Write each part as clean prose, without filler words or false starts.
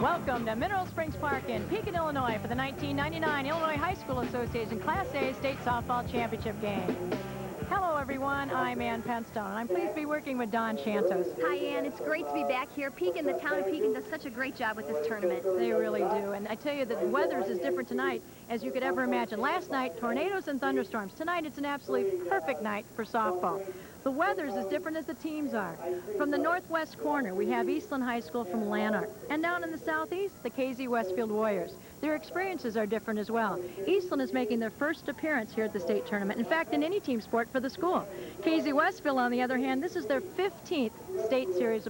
Welcome to Mineral Springs Park in Pekin, Illinois for the 1999 Illinois High School Association Class A State Softball Championship game. Hello, everyone. I'm Ann Penstone, and I'm pleased to be working with Don Shantos. Hi, Ann. It's great to be back here. Pekin, the town of Pekin, does such a great job with this tournament. They really do. And I tell you that the weather is as different tonight as you could ever imagine. Last night, tornadoes and thunderstorms. Tonight, it's an absolutely perfect night for softball. The weather's as different as the teams are. From the northwest corner, we have Eastland High School from Lanark. And down in the southeast, the Casey-Westfield Warriors. Their experiences are different as well. Eastland is making their first appearance here at the state tournament. In fact, in any team sport for the school. Casey-Westfield, on the other hand, this is their 15th state series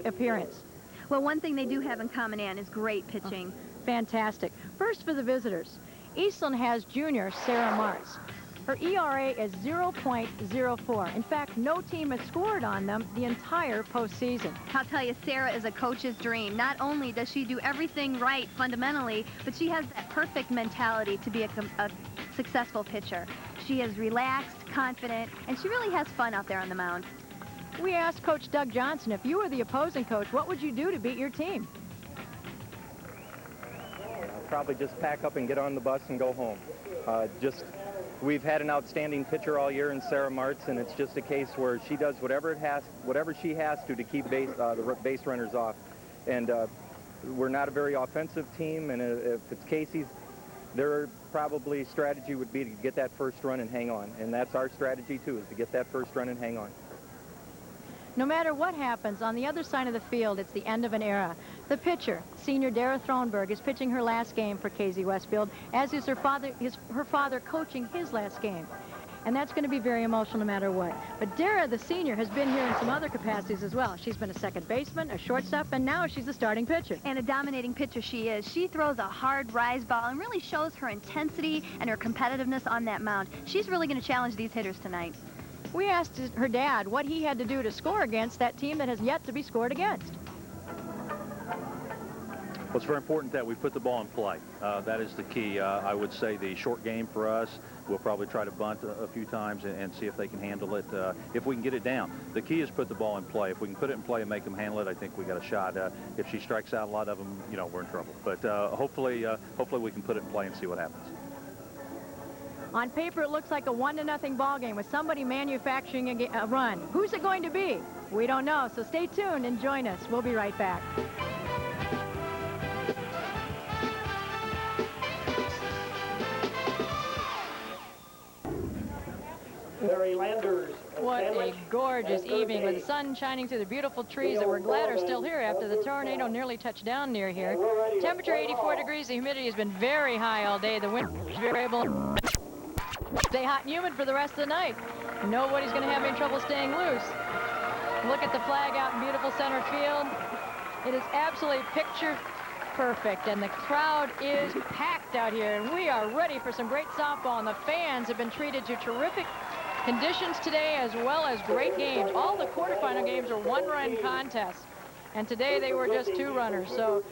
appearance. Well, one thing they do have in common, Ann, is great pitching. Oh, fantastic. First for the visitors. Eastland has junior Sarah Martz. Her ERA is 0.04. In fact, no team has scored on them the entire postseason. I'll tell you, Sarah is a coach's dream. Not only does she do everything right fundamentally, but she has that perfect mentality to be a successful pitcher. She is relaxed, confident, and she really has fun out there on the mound. We asked Coach Doug Johnson, if you were the opposing coach, what would you do to beat your team? I'll probably just pack up and get on the bus and go home. We've had an outstanding pitcher all year in Sarah Martz, and it's just a case where she does whatever she has to keep the base runners off. And we're not a very offensive team, and if it's Casey's, their probably strategy would be to get that first run and hang on. And that's our strategy too, is to get that first run and hang on. No matter what happens, on the other side of the field, it's the end of an era. The pitcher, senior Dara Thronberg, is pitching her last game for Casey-Westfield, as is her father coaching his last game. And that's going to be very emotional no matter what. But Dara, the senior, has been here in some other capacities as well. She's been a second baseman, a shortstop, and now she's a starting pitcher. And a dominating pitcher she is. She throws a hard rise ball and really shows her intensity and her competitiveness on that mound. She's really going to challenge these hitters tonight. We asked her dad what he had to do to score against that team that has yet to be scored against. Well, it's very important that we put the ball in play. That is the key. I would say the short game for us, we'll probably try to bunt a few times and see if they can handle it, if we can get it down. The key is put the ball in play. If we can put it in play and make them handle it, I think we got a shot. If she strikes out a lot of them, you know, we're in trouble. But hopefully we can put it in play and see what happens. On paper, it looks like a 1-0 ball game with somebody manufacturing a run. Who's it going to be? We don't know, so stay tuned and join us. We'll be right back. What a gorgeous evening with the sun shining through the beautiful trees that we're glad are still here after the tornado nearly touched down near here. Temperature 84 degrees. The humidity has been very high all day. The wind is variable. Stay hot and humid for the rest of the night. Nobody's going to have any trouble staying loose. Look at the flag out in beautiful center field. It is absolutely picture perfect, and the crowd is packed out here, and we are ready for some great softball, and the fans have been treated to terrific conditions today as well as great games. All the quarterfinal games are one-run contests, and today they were just two runners, so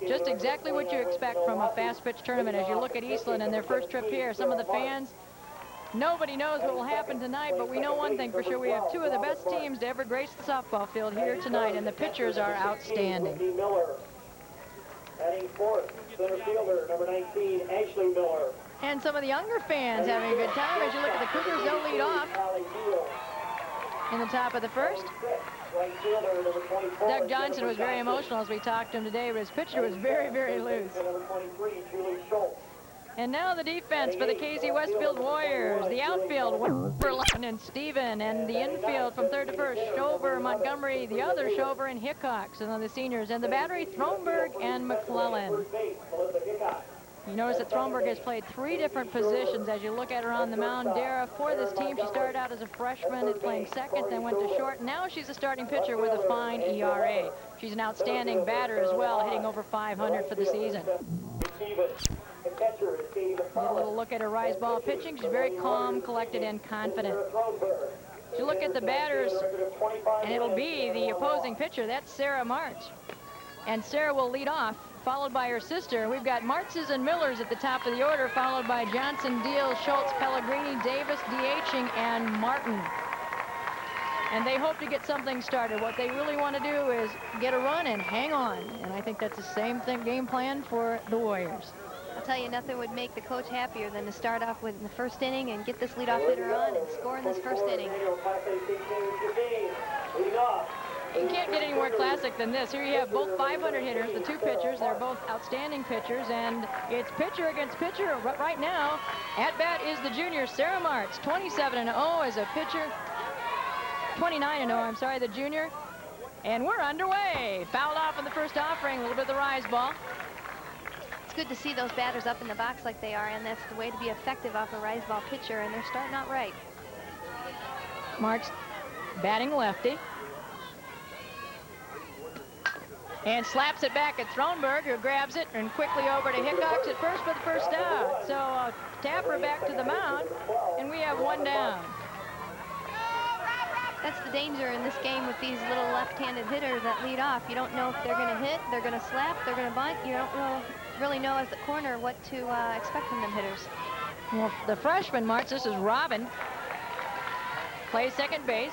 just exactly what you expect from a fast pitch tournament. As you look at Eastland and their first trip here, some of the fans, nobody knows what will happen tonight, but we know one thing for sure. We have two of the best teams to ever grace the softball field here tonight, and the pitchers are outstanding. Lindsay Miller, batting fourth, center fielder, number 19, Ashley Miller. And some of the younger fans having a good time. As you look at the Cougars, they'll lead off in the top of the first. Doug Johnson was very emotional as we talked to him today, but his pitcher was very, very loose. And now the defense for the Casey-Westfield Warriors. The outfield, Wimberlin and Stephen, and the infield from third to first, Schover, Montgomery, the other Schover, and Hickox, and then the seniors. And the battery, Thronberg and McClellan. You notice that Thronberg has played three different positions as you look at her on the mound. Dara, for this team, she started out as a freshman, playing second, then went to short. Now she's a starting pitcher with a fine ERA. She's an outstanding batter as well, hitting over 500 for the season. Get a little look at her rise ball pitching. She's very calm, collected, and confident. You look at the batters, and it'll be the opposing pitcher. That's Sarah Martz. And Sarah will lead off followed by her sister. We've got Martz's and Millers at the top of the order, followed by Johnson, Deal, Schultz, Pellegrini, Davis, DHing, and Martin. And they hope to get something started. What they really want to do is get a run and hang on. And I think that's the same game plan for the Warriors. I'll tell you, nothing would make the coach happier than to start off with in the first inning and get this leadoff hitter on and score in this first inning. You can't get any more classic than this. Here you have both 500 hitters, the two pitchers. They're both outstanding pitchers, and it's pitcher against pitcher right now. At bat is the junior, Sarah Martz, 27-0 as a pitcher. 29-0, I'm sorry, the junior. And we're underway. Fouled off in the first offering, a little bit of the rise ball. It's good to see those batters up in the box like they are, and that's the way to be effective off a rise ball pitcher, and they're starting out right. Martz batting lefty. And slaps it back at Thronberg, who grabs it, and quickly over to Hickox at first for the first out. So Tapper back to the mound, and we have one down. That's the danger in this game with these little left-handed hitters that lead off. You don't know if they're going to hit, they're going to slap, they're going to bunt. You don't really know as the corner what to expect from them hitters. Well, the freshman, Martz, this is Robin, plays second base.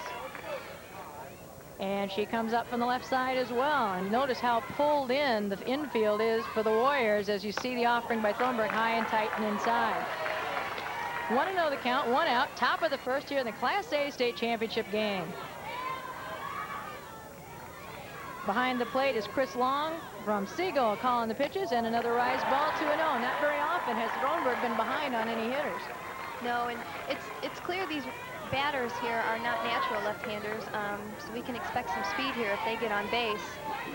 And she comes up from the left side as well. And notice how pulled in the infield is for the Warriors as you see the offering by Thronberg high and tight and inside. 1-0 the count, one out, top of the first here in the Class A state championship game. Behind the plate is Chris Long from Siegel calling the pitches, and another rise ball, 2-0. Not very often has Thronberg been behind on any hitters. No, and it's clear these batters here are not natural left-handers, so we can expect some speed here if they get on base.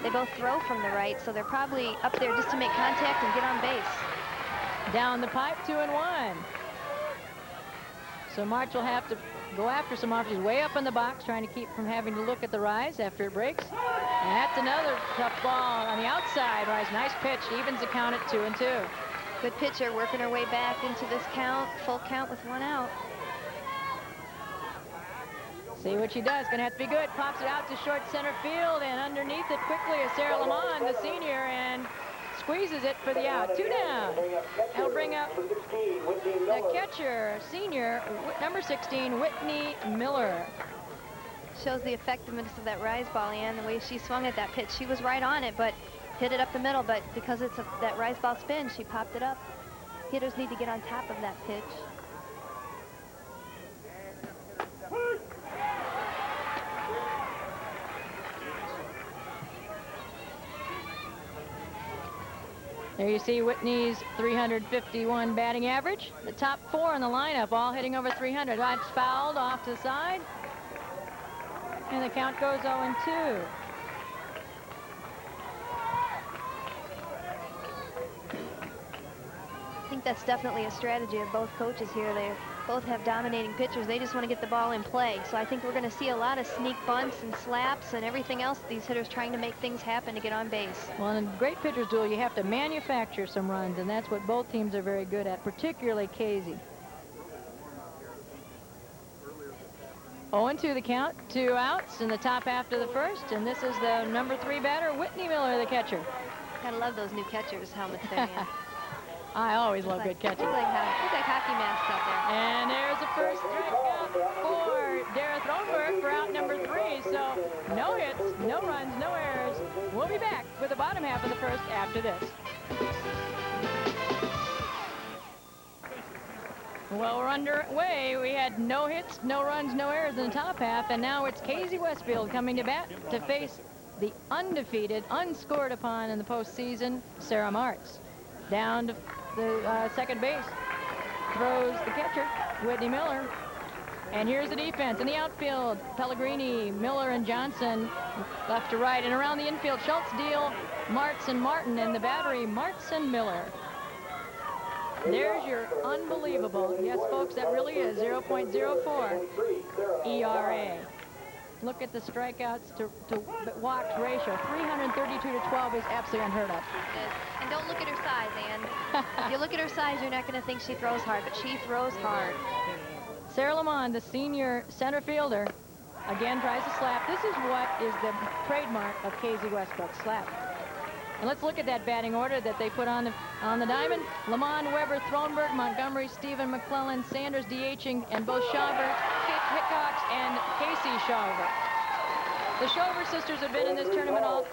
They both throw from the right, so they're probably up there just to make contact and get on base. Down the pipe, 2-1. So Martz will have to go after some offers. He's way up in the box, trying to keep from having to look at the rise after it breaks. And that's another tough ball on the outside. Rise, nice pitch, evens the count at 2-2. Good pitcher working her way back into this count, full count with one out. See what she does. Gonna have to be good. Pops it out to short center field, and underneath it quickly is Sarah Lamont, the senior, and squeezes it for the out. 2 down. That'll bring up the catcher, senior, number 16, Whitney Miller. Shows the effectiveness of that rise ball, and the way she swung at that pitch. She was right on it, but hit it up the middle, but because it's that rise ball spin, she popped it up. Hitters need to get on top of that pitch. There you see Whitney's 351 batting average. The top 4 in the lineup, all hitting over 300. That's fouled off to the side. And the count goes 0-2. I think that's definitely a strategy of both coaches here. They both have dominating pitchers. They just want to get the ball in play. So I think we're going to see a lot of sneak bunts and slaps and everything else. These hitters trying to make things happen to get on base. Well, in a great pitcher's duel, you have to manufacture some runs, and that's what both teams are very good at, particularly Casey. 0-2 the count, 2 outs in the top half of the first, and this is the number 3 batter, Whitney Miller, the catcher. Gotta love those new catchers' helmets there, man. I always love good catching. Look like hockey masks out there. And there's the first strikeout for Dara Thronberg for out number 3. So no hits, no runs, no errors. We'll be back with the bottom half of the first after this. Well, we're underway. We had no hits, no runs, no errors in the top half, and now it's Casey-Westfield coming to bat to face the undefeated, unscored upon in the postseason, Sarah Martz. Down to the second base, throws the catcher, Whitney Miller. And here's the defense in the outfield, Pellegrini, Miller, and Johnson, left to right. And around the infield, Schultz, Deal, Martz, and Martin. And the battery, Martz and Miller. There's your unbelievable, yes, folks, that really is 0.04 ERA. Look at the strikeouts to walks ratio. 332 to 12 is absolutely unheard of. And don't look at her size, Ann. If you look at her size, you're not going to think she throws hard, but she throws hard. Sarah Lamont, the senior center fielder, again tries to slap. This is what is the trademark of Casey-Westfield, slap. And let's look at that batting order that they put on the diamond. Lamont, Weber, Thronberg, Montgomery, Stephen, McClellan, Sanders, DHing, and both Shawver, Hickox, and Casey Shawver. The Shawver sisters have been in this tournament all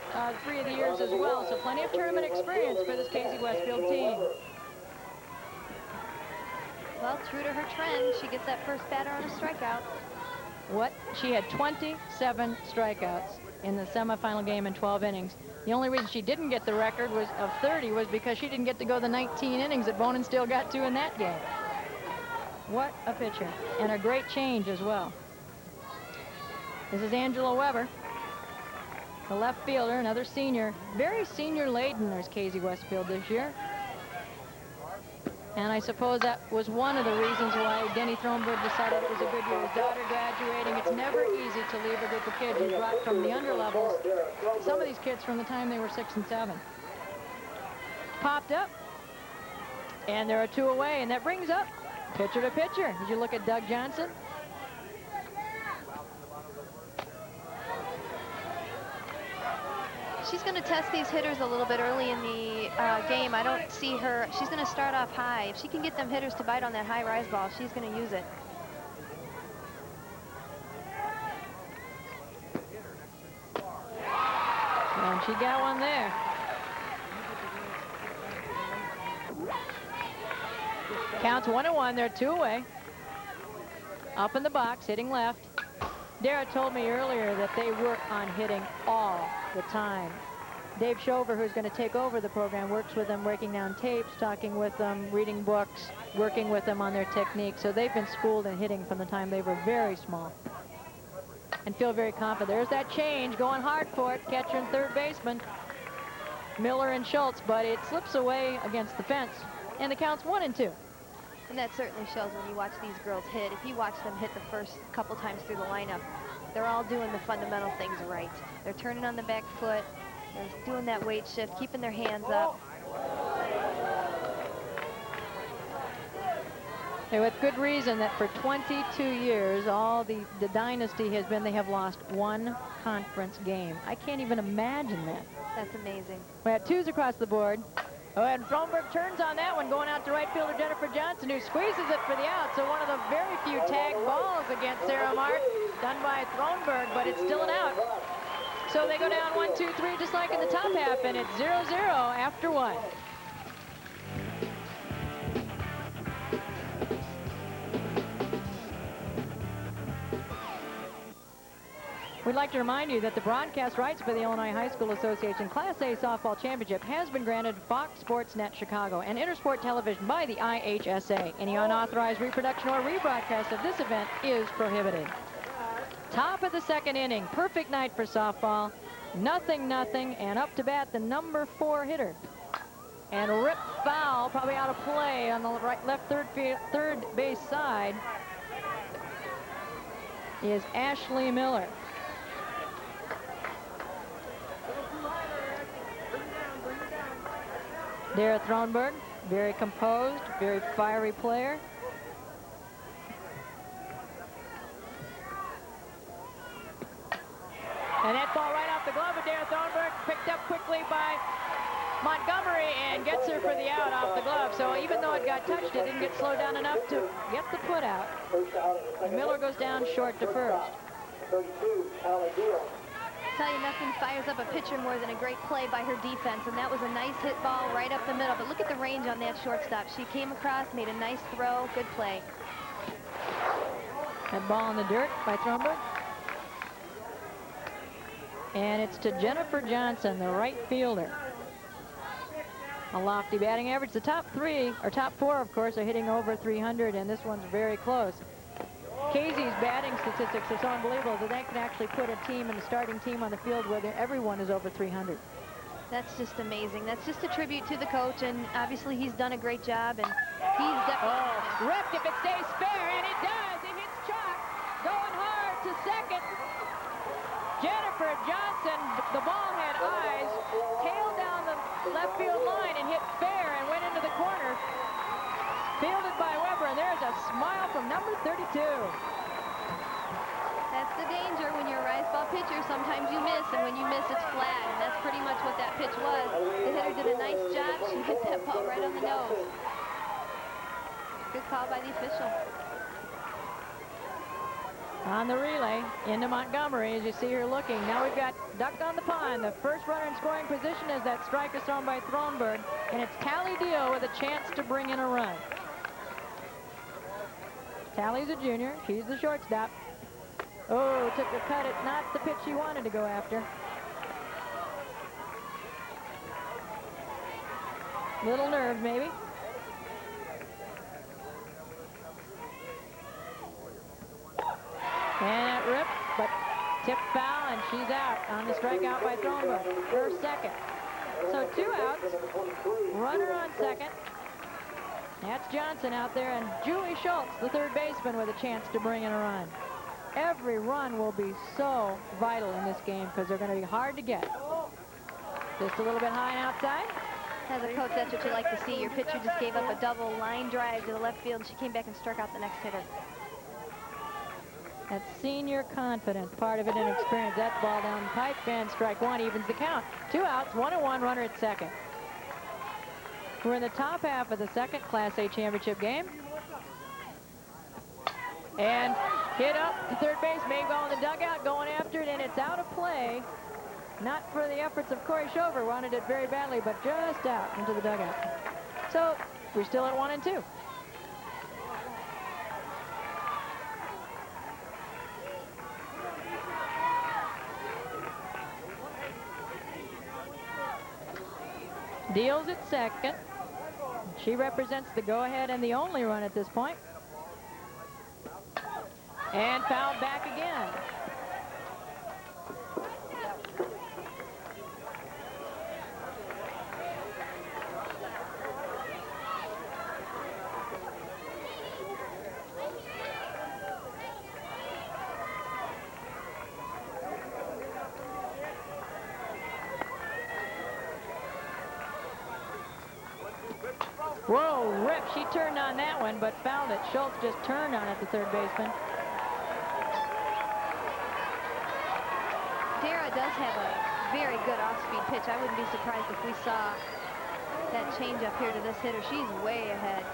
3 of the years as well, so plenty of tournament experience for this Casey-Westfield team. Well, true to her trend, she gets that first batter on a strikeout. She had 27 strikeouts in the semifinal game in 12 innings. The only reason she didn't get the record of 30 was because she didn't get to go the 19 innings that Bonin still got to in that game. What a pitcher, and a great change as well. This is Angela Weber, the left fielder, another senior. Very senior-laden, there's Casey-Westfield this year. And I suppose that was one of the reasons why Denny Thronberg decided it was a good year. His daughter graduating. It's never easy to leave a group of kids you brought from the underlevels. Some of these kids from the time they were 6 and 7. Popped up. And there are 2 away. And that brings up pitcher to pitcher. Did you look at Doug Johnson? She's going to test these hitters a little bit early in the game. I don't see her. She's going to start off high. If she can get them hitters to bite on that high rise ball, she's going to use it. And she got one there. Counts 1-1. They're 2 away. Up in the box, hitting left. Dara told me earlier that they work on hitting all the time. Dave Shover, who's going to take over the program, works with them, breaking down tapes, talking with them, reading books, working with them on their technique. So they've been schooled in hitting from the time they were very small and feel very confident. There's that change, going hard for it, catcher and third baseman, Miller and Schultz, but it slips away against the fence, and the count's 1-2. And that certainly shows when you watch these girls hit. If you watch them hit the first couple times through the lineup, they're all doing the fundamental things right. They're turning on the back foot. They're doing that weight shift, keeping their hands up. And with good reason that for 22 years, all the dynasty has been they have lost 1 conference game. I can't even imagine that. That's amazing. We had 2s across the board. Oh, and Thronberg turns on that one, going out to right fielder Jennifer Johnson, who squeezes it for the out. So one of the very few tag balls against Sarah Mark, done by Thronberg, but it's still an out. So they go down 1, 2, 3, just like in the top half, and it's 0-0 after 1. We'd like to remind you that the broadcast rights for the Illinois High School Association Class A Softball Championship has been granted to Fox Sports Net Chicago and Intersport Television by the IHSA. Any unauthorized reproduction or rebroadcast of this event is prohibited. Top of the 2nd inning, perfect night for softball. 0-0, and up to bat the number 4 hitter. And rip foul, probably out of play on the left third base side, is Ashley Miller. Dara Thronberg, very composed, very fiery player. And that ball right off the glove of Dara Thronberg, picked up quickly by Montgomery and gets her for the out off the glove. So even though it got touched, it didn't get slowed down enough to get the put out. And Miller goes down short to first. Tell you, nothing fires up a pitcher more than a great play by her defense, and that was a nice hit ball right up the middle. But look at the range on that shortstop. She came across, made a nice throw, good play. That ball in the dirt by Thronberg. And it's to Jennifer Johnson, the right fielder. A lofty batting average. The top 3, or top 4, of course, are hitting over 300, and this one's very close. Casey's batting statistics are so unbelievable that they can actually put a team and a starting team on the field where everyone is over 300. That's just amazing. That's just a tribute to the coach, and obviously he's done a great job, and he's definitely... ripped if it stays fair, and it does. It hits chalk. Going hard to second. Jennifer Johnson, the ball had eyes, tailed down the left field line and hit fair and went into the corner. Fielded by Weber, and there's a smile from number 32. That's That's the danger when you're a rise ball pitcher. Sometimes you miss, and when you miss, it's flat. And that's pretty much what that pitch was. The hitter did a nice job. She hit that ball right on the nose. Good call by the official. On the relay into Montgomery, as you see her looking. Now we've got ducked on the pond. The first runner in scoring position is that strike is thrown by Thronberg, and it's Tally Deal with a chance to bring in a run. Tally's a junior. She's the shortstop. Oh, took a cut at not the pitch she wanted to go after. Little nerves, maybe. And it ripped, but tip foul, and she's out on the strikeout by Thronberg. Her second. So 2 outs. Runner on second. That's Johnson out there, and Julie Schultz, the third baseman, with a chance to bring in a run. Every run will be so vital in this game because they're going to be hard to get. Just a little bit high and outside. As a coach, that's what you like to see. Your pitcher just gave up a double line drive to the left field, and she came back and struck out the next hitter. That senior confidence, part of it in experience. That ball down the pipe, and strike one evens the count. 2 outs, 1-1, runner at second. We're in the top half of the second Class A championship game. And hit up to third base, may go in the dugout, going after it, and it's out of play. Not for the efforts of Corey Shover, wanted it very badly, but just out into the dugout. So we're still at 1-2. Deals at second. She represents the go-ahead and the only run at this point. And fouled back again. Whoa, rip. She turned on that one, but fouled it. Schultz just turned on it, the third baseman. Dara does have a very good off-speed pitch. I wouldn't be surprised if we saw that change up here to this hitter. She's way ahead.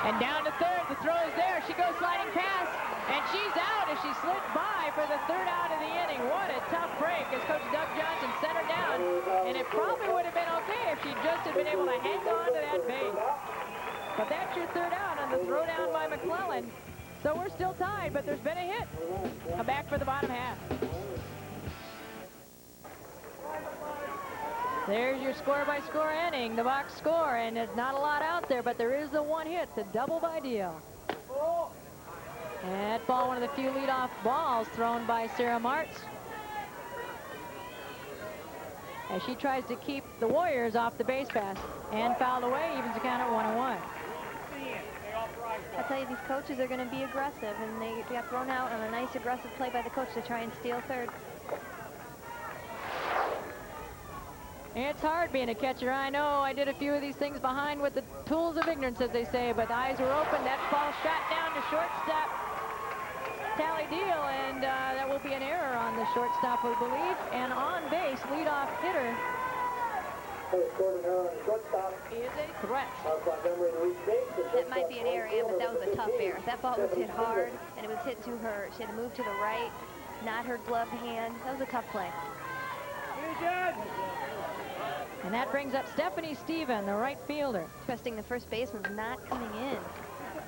And down to third. The throw is there. She goes sliding past, and she's out as she slid by for the third out of the inning. What a tough break as Coach Doug Johnson set her down. And it probably would have been okay if she just had been able to hang on to that base. But that's your third out on the throw down by McClellan. So we're still tied, but there's been a hit. Come back for the bottom half. There's your score-by-score inning, the box score, and there's not a lot out there, but there is the one hit, the double by Deal. And that ball, one of the few leadoff balls thrown by Sarah Martz, as she tries to keep the Warriors off the base pass, and fouled away, evens the count at 1-1. I'll tell you, these coaches are going to be aggressive, and they got thrown out on a nice aggressive play by the coach to try and steal third. It's hard being a catcher. I know I did a few of these things behind with the tools of ignorance, as they say, but the eyes were open. That ball shot down to shortstop Tally Deal, and that will be an error on the shortstop, we believe. And on base, leadoff hitter is a threat. That might be an error, Ann, but that was a tough error. That ball was hit hard, and it was hit to her. She had to move to the right, not her gloved hand. That was a tough play. And that brings up Stephanie Stephen, the right fielder. Interesting, the first baseman's not coming in.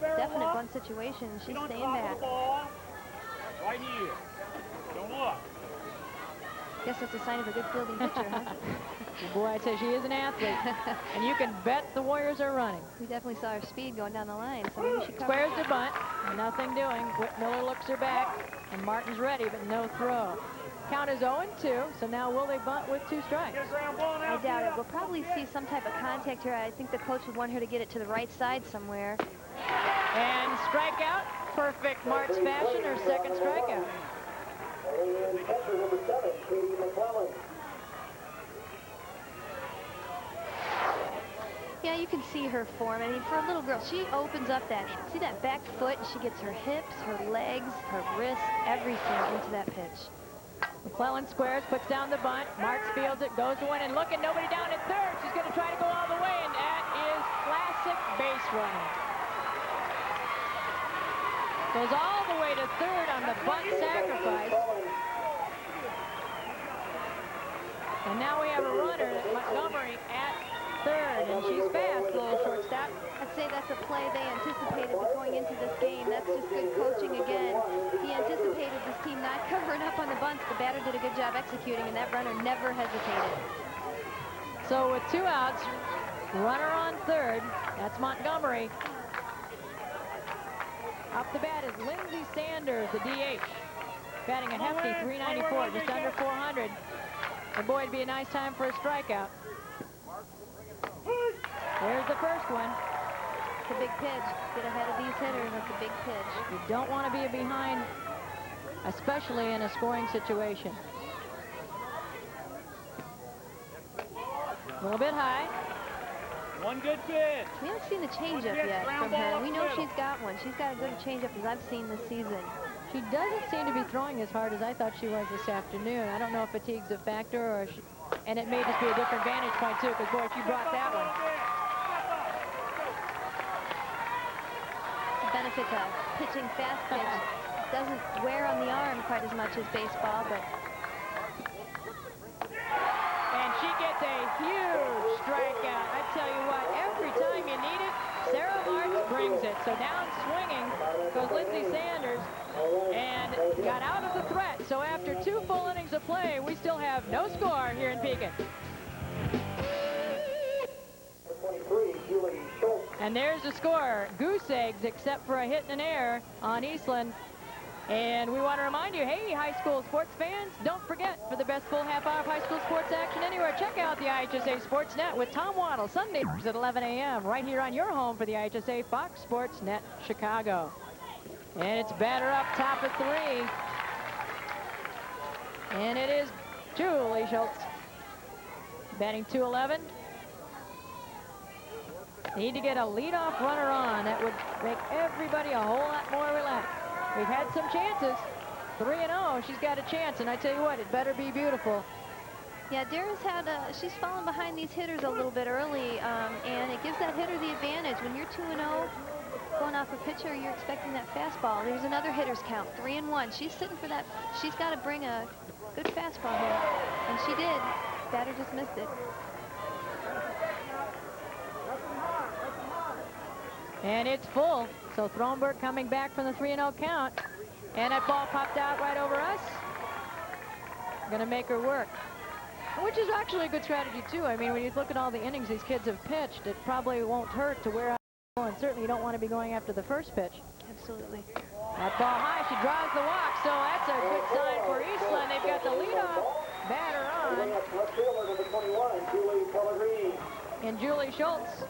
Definite bunt situation. She's staying back. Right here. Don't look. Guess that's a sign of a good fielding pitcher, huh? Boy, I tell you, she is an athlete. And you can bet the Warriors are running. We definitely saw her speed going down the line, so maybe she Squares to bunt. Nothing doing. Whit Miller looks her back, and Martin's ready, but no throw. Count is 0-2, so now will they bunt with 2 strikes? I doubt it. We'll probably see some type of contact here. I think the coach would want her to get it to the right side somewhere. And strikeout. Perfect Mart's fashion, her second strikeout. And catcher number 7, Katie McClellan. Yeah, you can see her form. I mean, for a little girl, she opens up that, see that back foot, and she gets her hips, her legs, her wrists, everything into that pitch. McClellan squares, puts down the bunt. Marks fields it, goes to one and look, and nobody down at third. She's going to try to go all the way, and that is classic base running. Goes all the way to third on the bunt sacrifice. And now we have a runner, Montgomery, at third, and she's fast, little shortstop. I'd say that's a play they anticipated going into this game. That's just good coaching again. He anticipated this team not covering up on the bunts. The batter did a good job executing, and that runner never hesitated. So with 2 outs, runner on third. That's Montgomery. Up the bat is Lindsay Sanders, the DH. Batting a hefty .394, just under 400. And boy, it'd be a nice time for a strikeout. There's the first one. It's a big pitch. Get ahead of these hitters. That's a big pitch. You don't want to be behind, especially in a scoring situation. A little bit high. One good pitch. We haven't seen the changeup yet from her. We know she's got one. She's got as good a changeup as I've seen this season. She doesn't seem to be throwing as hard as I thought she was this afternoon. I don't know if fatigue's a factor, or and it may just be a different vantage point too, because boy, she brought that one. The benefit of pitching fast pitch doesn't wear on the arm quite as much as baseball, but. And she gets a huge strikeout. I tell you what, every time you need it, Sarah Martz brings it. So down swinging goes Lindsay Sanders, and got out of the threat. So after 2 full innings of play, we still have no score here in Pekin. And there's the score. Goose eggs, except for a hit and an error on Eastland. And we want to remind you, hey, high school sports fans, don't forget, for the best full half hour of high school sports action anywhere, check out the IHSA Sports Net with Tom Waddle, Sundays at 11 a.m. right here on your home for the IHSA Fox Sports Net Chicago. And it's batter up top at 3. And it is Julie Schultz. Batting .211. Need to get a leadoff runner on. That would make everybody a whole lot more relaxed. We've had some chances. 3-0. She's got a chance. And I tell you what, it better be beautiful. Yeah, Dara's she's fallen behind these hitters a little bit early, and it gives that hitter the advantage. When you're 2-0, going off a pitcher, you're expecting that fastball. There's another hitter's count, 3-1. She's sitting for that. She's got to bring a good fastball here, and she did. Batter just missed it. And it's full. So Thronberg coming back from the 3-0 count. And that ball popped out right over us. Going to make her work. Which is actually a good strategy, too. I mean, when you look at all the innings these kids have pitched, it probably won't hurt to wear out the ball, and certainly you don't want to be going after the first pitch. Absolutely. That ball high, she draws the walk, so that's a good sign for Eastland. They've got the leadoff batter on. And Julie Schultz.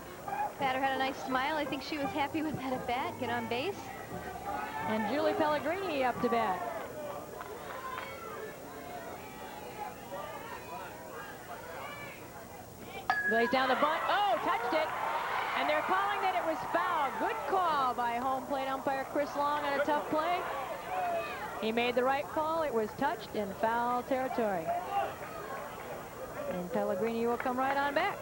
Batter had a nice smile. I think she was happy with that at bat. Get on base. And Julie Pellegrini up to bat. Lays down the bunt. Oh, touched it. And they're calling that it was foul. Good call by home plate umpire Chris Long on a tough play. He made the right call. It was touched in foul territory. And Pellegrini will come right on back.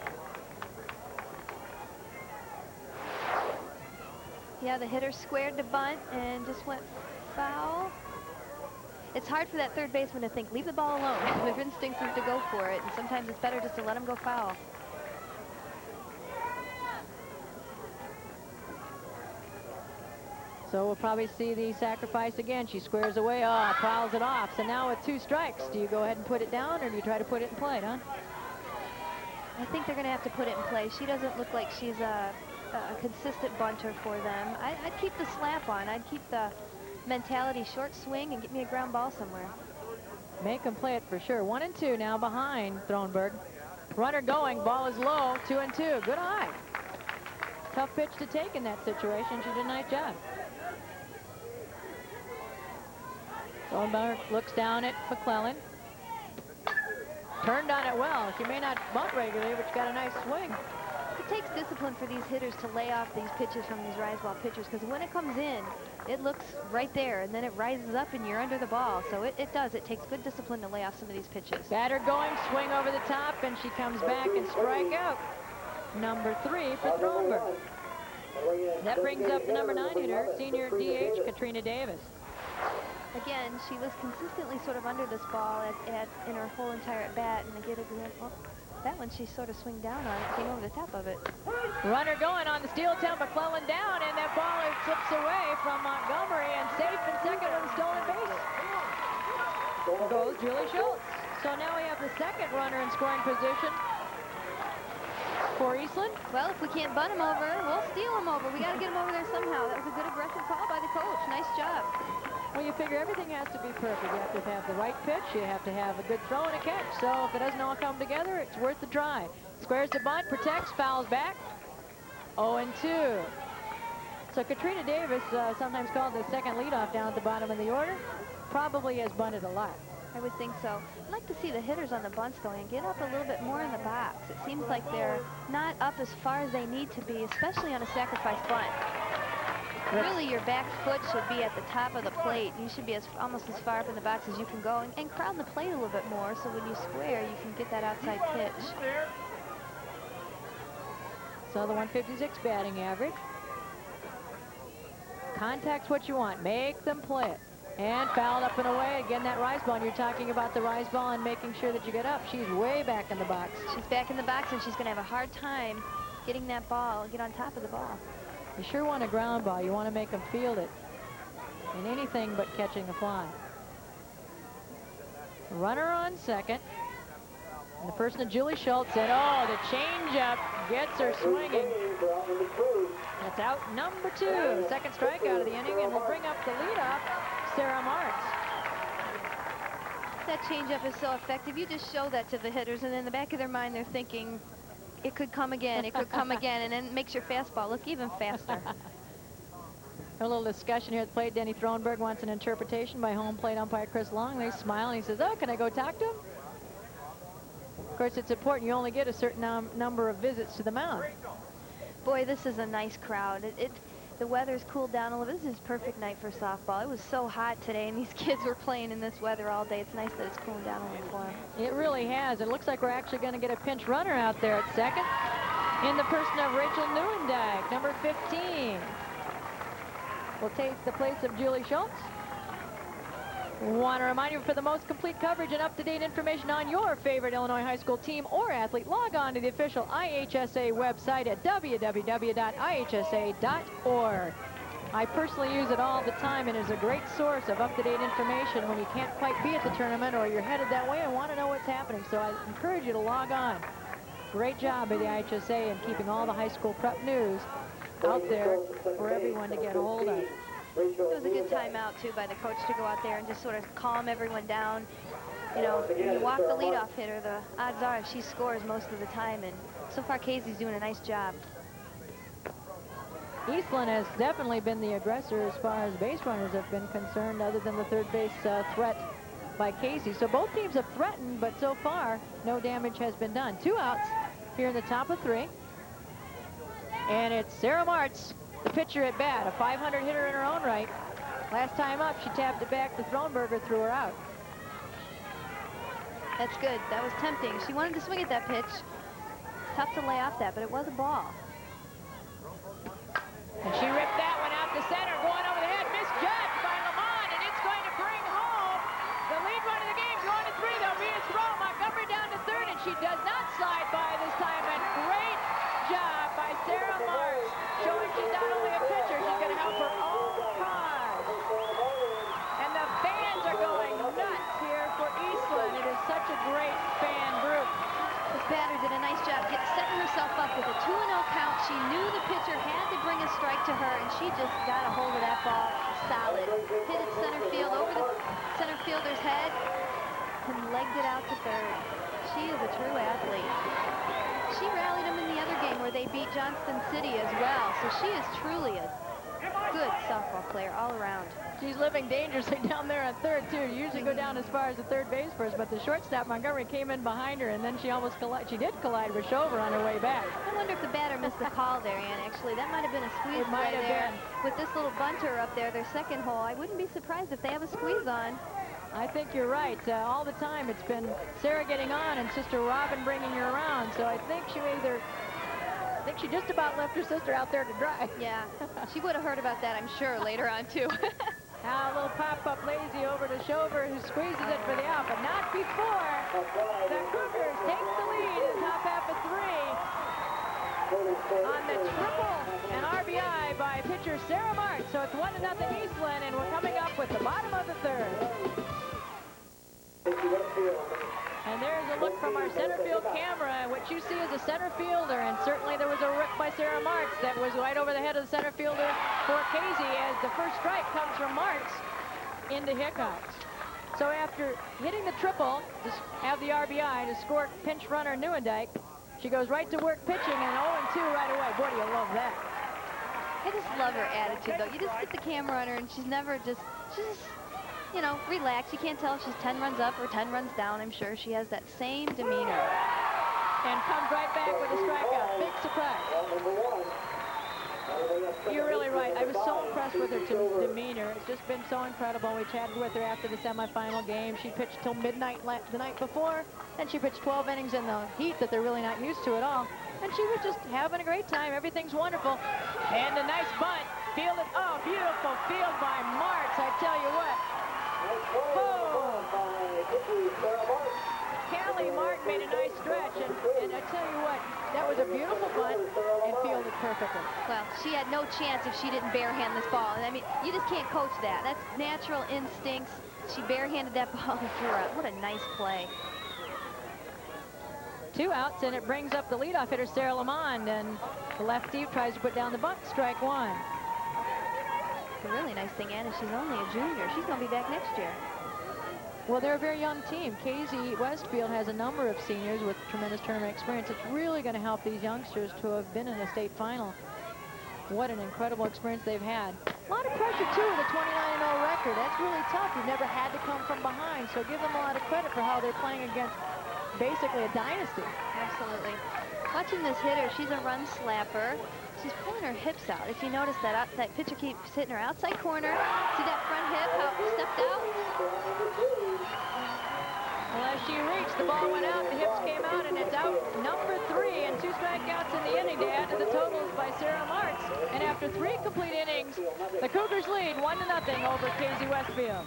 Yeah, the hitter squared the bunt and just went foul. It's hard for that third baseman to think, leave the ball alone. Their instinct is to go for it, and sometimes it's better just to let him go foul. So we'll probably see the sacrifice again. She squares away, fouls it off. So now with 2 strikes, do you go ahead and put it down, or do you try to put it in play, huh? I think they're going to have to put it in play. She doesn't look like she's a consistent bunter for them. I'd keep the slap on. I'd keep the mentality short swing and get me a ground ball somewhere. Make them play it for sure. 1-2 now behind Thronberg. Runner going, ball is low, 2-2. Good eye. Tough pitch to take in that situation. She did a nice job. Thronberg looks down at McClellan. Turned on it well. She may not bunt regularly, but she got a nice swing. takes discipline for these hitters to lay off these pitches from these rise ball pitchers, because when it comes in, it looks right there, and then it rises up and you're under the ball. So it does. It takes good discipline to lay off some of these pitches. Batter going, swing over the top, and she comes back and strike out. Number 3 for Thronberg. That brings up the number 9 hitter, senior DH Katrina Davis. Again, she was consistently sort of under this ball in her whole entire at bat, and again, well, that one she sort of swung down on it, came over the top of it. Runner going on the steel attempt, McClellan down, and that ball slips away from Montgomery, and safe in second with a stolen base. Goes Julie Schultz. So now we have the second runner in scoring position for Eastland. Well, if we can't bunt him over, we'll steal him over. We got to get him over there somehow. That was a good aggressive call by the coach. Nice job. Well, you figure everything has to be perfect. You have to have the right pitch. You have to have a good throw and a catch. So if it doesn't all come together, it's worth the try. Squares the bunt, protects, fouls back. 0-2. So Katrina Davis, sometimes called the second leadoff down at the bottom of the order, probably has bunted a lot. I would think so. I'd like to see the hitters on the bunts going and get up a little bit more in the box. It seems like they're not up as far as they need to be, especially on a sacrifice bunt. Really, your back foot should be at the top of the plate. You should be almost as far up in the box as you can go, and crowd the plate a little bit more, so when you square, you can get that outside pitch. So the 156 batting average. Contact's what you want. Make them play it. And fouled up and away. Again, that rise ball. And you're talking about the rise ball and making sure that you get up. She's way back in the box. She's back in the box, and she's going to have a hard time getting that ball and get on top of the ball. You sure want a ground ball. You want to make them field it in anything but catching a fly. Runner on second. And the person of Julie Schultz said, oh, the changeup gets her swinging. That's out number 2. Second strikeout of the inning, and will bring up the leadoff, Sarah Martz. That changeup is so effective. You just show that to the hitters, and in the back of their mind, they're thinking, it could come again, it could come again, and then it makes your fastball look even faster. A little discussion here at the plate. Denny Thronberg wants an interpretation by home plate umpire Chris Long. They smile, and he says, oh, can I go talk to him? Of course, it's important. You only get a certain number of visits to the mound. Boy, this is a nice crowd. The weather's cooled down a little. This is a perfect night for softball. It was so hot today, and these kids were playing in this weather all day. It's nice that it's cooling down a little for them. It really has. It looks like we're actually going to get a pinch runner out there at second in the person of Rachel Neuendijk, number 15. Will take the place of Julie Schultz. Want to remind you, for the most complete coverage and up-to-date information on your favorite Illinois high school team or athlete, log on to the official IHSA website at www.ihsa.org. I personally use it all the time, and is a great source of up-to-date information when you can't quite be at the tournament or you're headed that way and want to know what's happening. So I encourage you to log on. Great job by the IHSA in keeping all the high school prep news out there for everyone to get a hold of. It was a good timeout, too, by the coach to go out there and just sort of calm everyone down. You know, when you walk the leadoff hitter, the odds are she scores most of the time, and so far Casey's doing a nice job. Eastland has definitely been the aggressor as far as base runners have been concerned, other than the third base threat by Casey. So both teams have threatened, but so far no damage has been done. 2 outs here in the top of 3. And it's Sarah Martz, the pitcher at bat, a 500 hitter in her own right. Last time up, she tapped it back to Thronberger, threw her out. That's good. That was tempting. She wanted to swing at that pitch. Tough to lay off that, but it was a ball. And she ripped that one out to center, going over the head, misjudged by Lamont, and it's going to bring home the lead run of the game. Going to 3, there'll be a throw. Montgomery down to third, and she does not slide by this time. And great job by Sarah Martz, showing she's not only a pitcher, she's going to help her own cause. And the fans are going nuts here for Eastland. It is such a great fan group. This batter did a nice job setting herself up with a 2-0 count. She knew the pitcher had to bring a strike to her, and she just got a hold of that ball solid. Hit it center field over the center fielder's head and legged it out to third. She is a true athlete. She rallied them in the other game where they beat Johnston City as well, so she is truly a good softball player all around. She's living dangerously down there at third, too. You usually go down as far as the third base person, but the shortstop, Montgomery, came in behind her, and then she almost did collide with Shover on her way back. I wonder if the batter missed the call there, Ann, actually. That might have been a squeeze It might have there. been. With this little bunter up there, their second hole, I wouldn't be surprised if they have a squeeze on. I think you're right. All the time it's been Sarah getting on and Sister Robin bringing her around, so I think she just about left her sister out there to dry. Yeah, she would have heard about that, I'm sure, later on, too. Now a little pop-up lazy over to Shover, who squeezes it for the out, but not before the Cougars take the lead in the top half of 3 on the triple and RBI by pitcher Sarah Martz. So it's 1-0 Eastland, and we're coming up with the bottom of the third. And there's a look from our center field camera. What you see is a center fielder, and certainly there was a rip by Sarah Martz that was right over the head of the center fielder for Casey, as the first strike comes from Martz into Hickox. So after hitting the triple to have the RBI to score pinch runner Neuendijk, she goes right to work pitching, and 0-2 right away. Boy, do you love that. I just love her attitude, though. You just get the camera on her, and she's just, you know, relaxed. You can't tell if she's 10 runs up or 10 runs down. I'm sure she has that same demeanor. And comes right back with a strikeout. Big surprise. You're really right. I was so impressed with her demeanor. It's just been so incredible. We chatted with her after the semifinal game. She pitched till midnight the night before, and she pitched 12 innings in the heat that they're really not used to at all. And she was just having a great time. Everything's wonderful. And a nice bunt. Fielded. Oh, beautiful field by Martz. I tell you what. Boom! Callie Martin made a nice stretch, and I tell you what, that was a beautiful bunt and fielded perfectly. Well, she had no chance if she didn't barehand this ball. And I mean, you just can't coach that. That's natural instincts. She barehanded that ball and threw out. What a nice play. 2 outs, and it brings up the leadoff hitter, Sarah Lamond, and the lefty tries to put down the bunt, strike 1. The really nice thing, Anna, she's only a junior. She's going to be back next year. Well, they're a very young team. Casey-Westfield has a number of seniors with tremendous tournament experience. It's really going to help these youngsters to have been in a state final. What an incredible experience they've had. A lot of pressure, too, with a 29-0 record. That's really tough. You've never had to come from behind, so give them a lot of credit for how they're playing against basically a dynasty. Absolutely. Watching this hitter, she's a run slapper. She's pulling her hips out. If you notice that pitcher keeps hitting her outside corner. See that front hip, how it stepped out? Well, as she reached, the ball went out, the hips came out, and it's out number 3, and 2 strikeouts in the inning to add to the totals by Sarah Martz. And after 3 complete innings, the Cougars lead 1-0 over Casey-Westfield.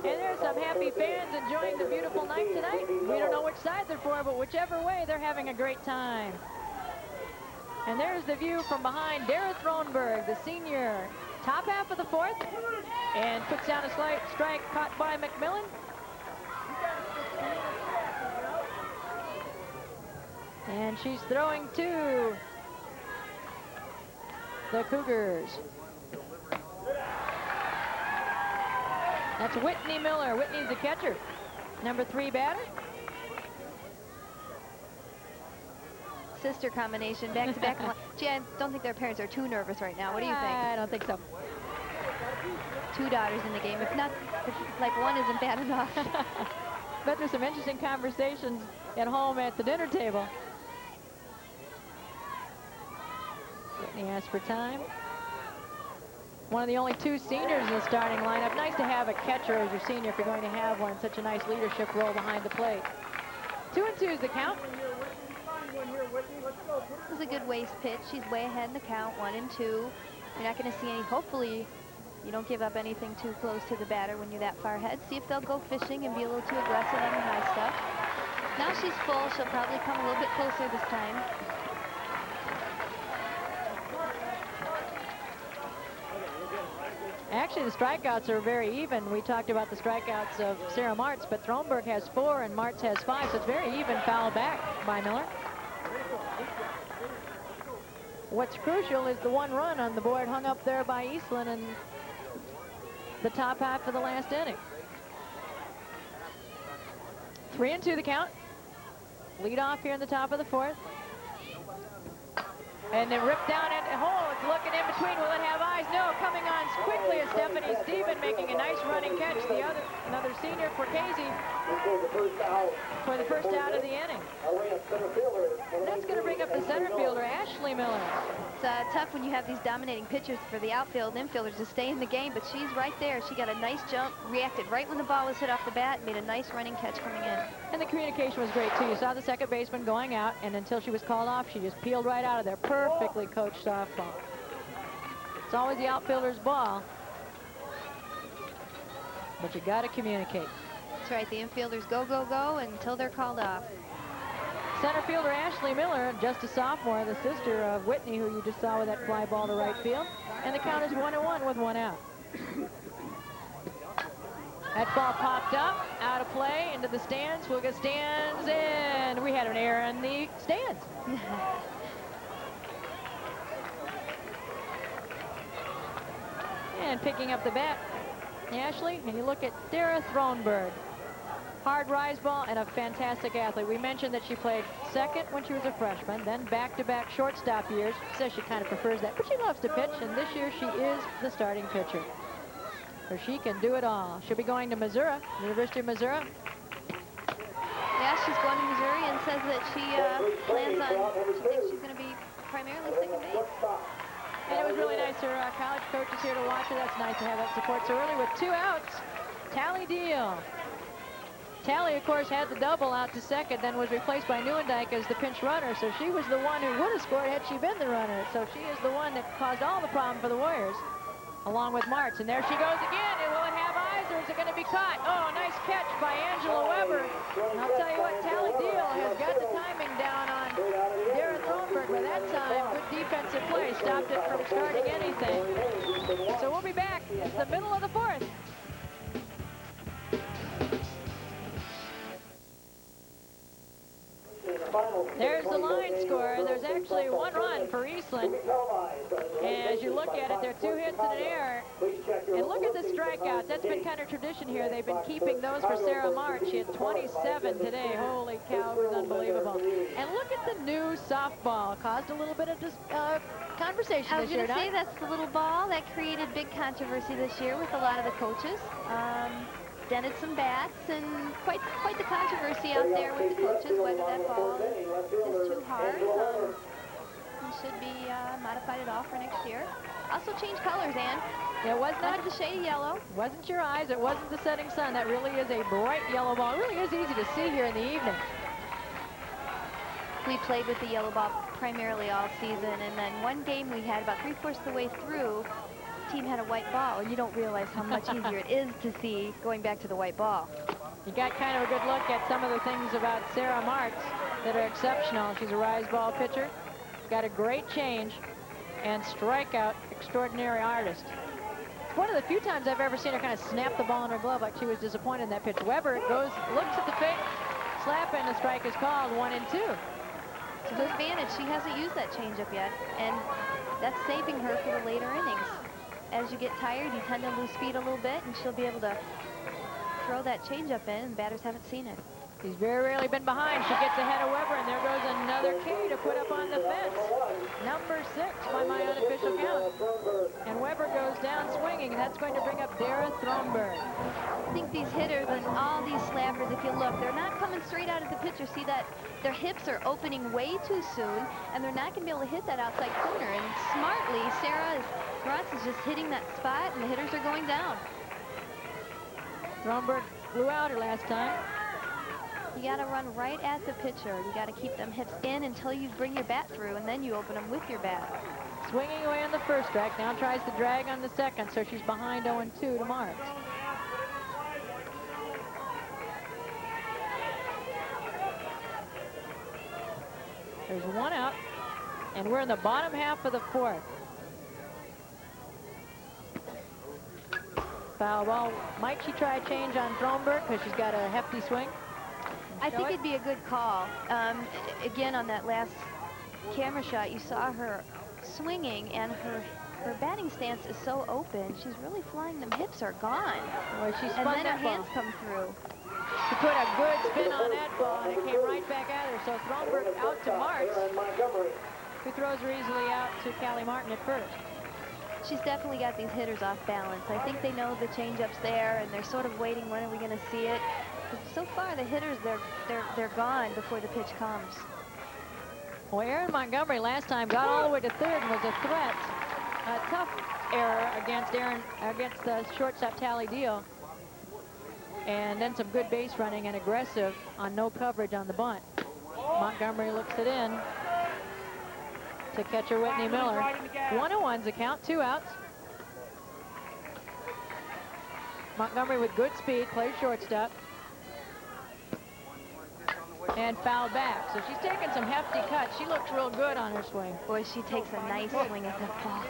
And there's some happy fans enjoying the beautiful night tonight. We don't know which side they're for, but whichever way, they're having a great time. And there's the view from behind Dara Thronberg, the senior. Top half of the 4th, and puts down a slight strike caught by McMillan. And she's throwing to the Cougars. That's Whitney Miller. Whitney's the catcher. Number 3 batter. Sister combination, back-to-back. Gee, I don't think their parents are too nervous right now. What do you think? I don't think so. 2 daughters in the game. If like one isn't bad enough. But there's some interesting conversations at home at the dinner table. Whitney asks for time. One of the only 2 seniors in the starting lineup. Nice to have a catcher as your senior if you're going to have one. Such a nice leadership role behind the plate. 2-2 is the count. This is a good waist pitch. She's way ahead in the count, 1-2. You're not going to see any, hopefully you don't give up anything too close to the batter when you're that far ahead. See if they'll go fishing and be a little too aggressive on the high stuff. Now she's full. She'll probably come a little bit closer this time. Actually, the strikeouts are very even. We talked about the strikeouts of Sarah Martz, but Thronberg has 4 and Martz has 5, so it's very even foul back by Miller. What's crucial is the 1 run on the board hung up there by Eastland in the top half of the last inning. 3-2 the count. lead off here in the top of the 4th. And then ripped down into hole. It's looking in between. Will it have eyes? No. Coming on quickly is Stephanie Stephen making a nice running catch. Another senior for Casey for the first out of the inning. And that's going to bring up the center fielder, Ashley Miller. It's tough when you have these dominating pitchers for the outfield infielders to stay in the game, but she's right there. She got a nice jump, reacted right when the ball was hit off the bat, made a nice running catch coming in. And the communication was great, too. You saw the second baseman going out, and until she was called off, she just peeled right out of there. Perfectly coached softball. It's always the outfielder's ball, but you got to communicate. That's right. The infielders go, go, go until they're called off. Center fielder Ashley Miller, just a sophomore, the sister of Whitney, who you just saw with that fly ball to right field. And the count is 1-1 with 1 out. That ball popped up, out of play, into the stands. We'll get stands in. We had an error in the stands. And picking up the bat, Ashley, and you look at Dara Thronberg. Hard rise ball and a fantastic athlete. We mentioned that she played second when she was a freshman, then back-to-back shortstop years. Says she kind of prefers that, but she loves to pitch, and this year she is the starting pitcher. So she can do it all. She'll be going to Missouri, University of Missouri. Yeah, she's going to Missouri and says that she plans on, she thinks she's going to be primarily second base. And it was really nice. Her college coach is here to watch her. That's nice to have that support so early with 2 outs. Tally Deal. Tally, of course, had the double out to second, then was replaced by Neuendijk as the pinch runner. So she was the one who would have scored had she been the runner. So she is the one that caused all the problem for the Warriors, along with Martz. And there she goes again. And will it have eyes, or is it going to be caught? Oh, nice catch by Angela Weber. And I'll tell you what, Tally Deal has got the timing down on Dara Thronberg. By that time, good defensive play stopped it from starting anything. So we'll be back. It's the middle of the 4th. There's the line score. There's actually 1 run for Eastland. And as you look at it, there are 2 hits and an error. And look at the strikeouts. That's been kind of tradition here. They've been keeping those for Sarah Martz. She had 27 today. Holy cow, it was unbelievable. And look at the new softball. Caused a little bit of conversation I was this year. going to say that's the little ball that created big controversy this year with a lot of the coaches. Dented some bats, and quite the controversy out there with the coaches, whether that ball is too hard. It should be modified at all for next year. Also change colors, Ann. It was not the shade of yellow. It wasn't your eyes. It wasn't the setting sun. That really is a bright yellow ball. It really is easy to see here in the evening. We played with the yellow ball primarily all season, and then one game we had about 3/4 of the way through, team had a white ball, and you don't realize how much easier it is to see going back to the white ball. You got kind of a good look at some of the things about Sarah Martz that are exceptional. She's a rise ball pitcher, got a great change, and strikeout extraordinary artist. It's one of the few times I've ever seen her kind of snap the ball in her glove like she was disappointed in that pitch. Weber looks at the fake slap, and the strike is called 1-2. To her advantage, she hasn't used that changeup yet, and that's saving her for the later innings. As you get tired, you tend to lose speed a little bit, and she'll be able to throw that changeup in, and batters haven't seen it. She's very rarely been behind. She gets ahead of Weber, and there goes another K to put up on the fence. Number 6 by my unofficial count. And Weber goes down swinging, and that's going to bring up Dara Thronberg. I think these hitters and all these slappers, if you look, they're not coming straight out of the pitcher. See that their hips are opening way too soon, and they're not going to be able to hit that outside corner. And smartly, Sarah Martz is just hitting that spot, and the hitters are going down. Thronberg blew out her last time. You got to run right at the pitcher. You got to keep them hips in until you bring your bat through, and then you open them with your bat. Swinging away on the first strike. Now tries to drag on the second, so she's behind 0-2 to Martz. There's 1 out, and we're in the bottom half of the 4th. Foul ball. Might she try a change on Thronberg because she's got a hefty swing? I think it'd be a good call. Again, on that last camera shot, you saw her swinging, and her batting stance is so open. She's really flying. Them hips are gone. Well, she's and then her hands come through. She put a good spin on that ball, and it came right back at her. So Thronberg out to Martz, who throws her easily out to Callie Martin at first. She's definitely got these hitters off balance. I think they know the changeup's there, and they're sort of waiting, when are we going to see it? But so far, the hitters, they're gone before the pitch comes. Well, Erin Montgomery last time got all the way to third and was a threat. A tough error against the shortstop Tally Deal. And then some good base running and aggressive on no coverage on the bunt. Montgomery looks it in to catcher Whitney Miller. 1-1's the count, 2 outs. Montgomery with good speed, plays shortstop. And fouled back. So she's taking some hefty cuts. She looks real good on her swing. Boy, she takes a nice swing at that ball.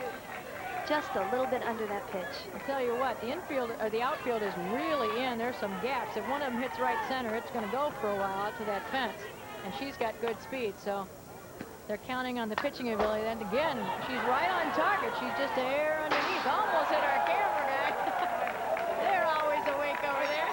Just a little bit under that pitch. I'll tell you what, the infield or the outfield is really in. There's some gaps. If one of them hits right center, it's going to go for a while out to that fence. And she's got good speed, so they're counting on the pitching ability. And again, she's right on target. She's just a hair underneath. Almost hit our camera guy. They're always awake over there.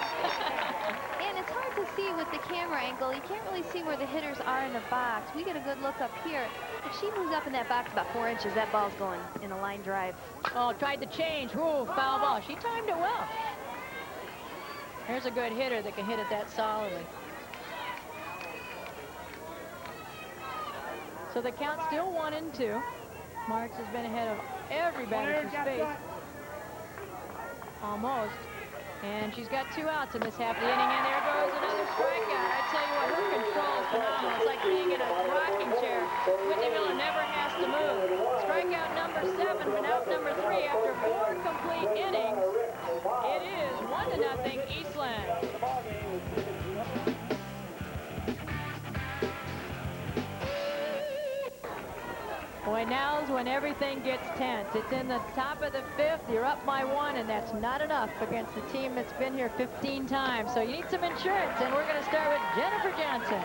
And it's hard to see with the camera angle. You can't really see where the hitters are in the box. We get a good look up here. If she moves up in that box about 4 inches, that ball's going in a line drive. Oh, tried to change. Whoa, foul ball. She timed it well. Here's a good hitter that can hit it that solidly. So the count's still 1-2. Martz has been ahead of every batter she's faced. Almost. And she's got 2 outs in this half of the inning, and there goes another strikeout. I tell you what, her control is phenomenal. It's like being in a rocking chair. Whitney Miller never has to move. Strikeout number 7, but out number 3 after 4 complete innings. It is 1-0 Eastland. Boy, now's when everything gets tense. It's in the top of the 5th. You're up by 1, and that's not enough against a team that's been here 15 times. So you need some insurance, and we're going to start with Jennifer Johnson.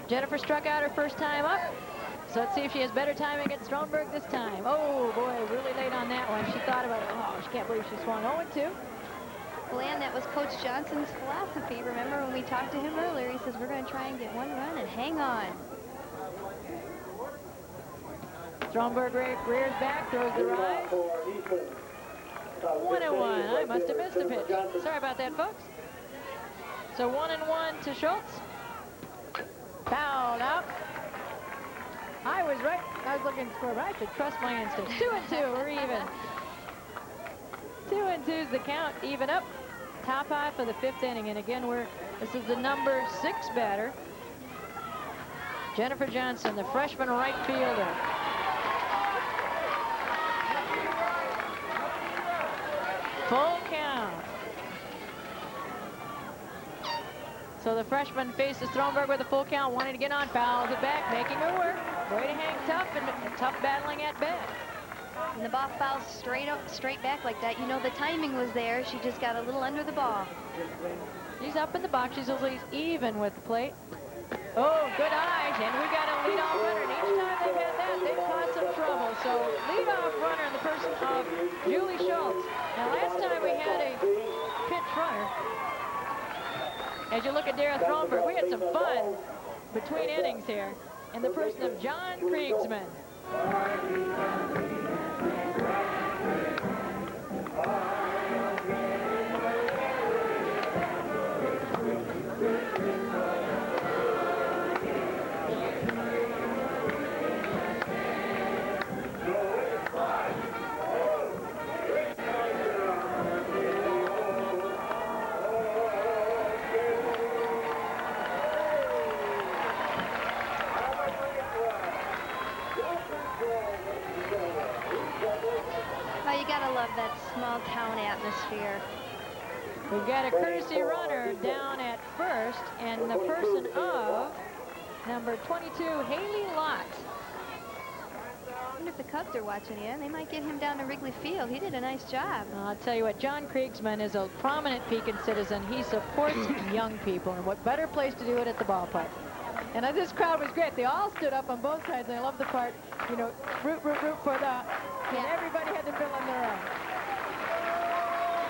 Jennifer struck out her first time up. So let's see if she has better timing against Thronberg this time. Oh, boy, really late on that one. She thought about it. Oh, she can't believe she swung 0-2. Well, and that was Coach Johnson's philosophy. Remember when we talked to him earlier, he says, we're going to try and get 1 run and hang on. Thronberg rears back, throws the rise. 1-1. I must have missed a pitch. Sorry about that, folks. So 1-1 to Schultz. Fouled out. I was right. I was looking for, but I should trust my instincts. 2-2. We're even. 2-2's the count. Even up. Top high for the 5th inning. And again, this is the number 6 batter. Jennifer Johnson, the freshman right fielder. Full count. So the freshman faces Thronberg with a full count, wanting to get on, fouls it back, making her work. Way to hang tough and tough battling at bat. And the ball fouls straight back like that. You know the timing was there. She just got a little under the ball. She's up in the box. She's at least even with the plate. Oh, good eyes, and we got a leadoff runner. And each time they've had that, they've caused some trouble. So leadoff runner in the person of Julie Schultz. Now, last time we had a pinch runner. As you look at Dara Thronberg, we had some fun between innings here in the person of John Kriegsman. That small town atmosphere. We've got a courtesy runner down at first, and the person of number 22, Haley Lott. I wonder if the Cubs are watching you. They might get him down to Wrigley Field. He did a nice job. I'll tell you what, John Kriegsman is a prominent Pekin citizen. He supports young people, and what better place to do it at the ballpark. And this crowd was great. They all stood up on both sides. And I love the part, you know, root for the, and everybody had to fill in their own.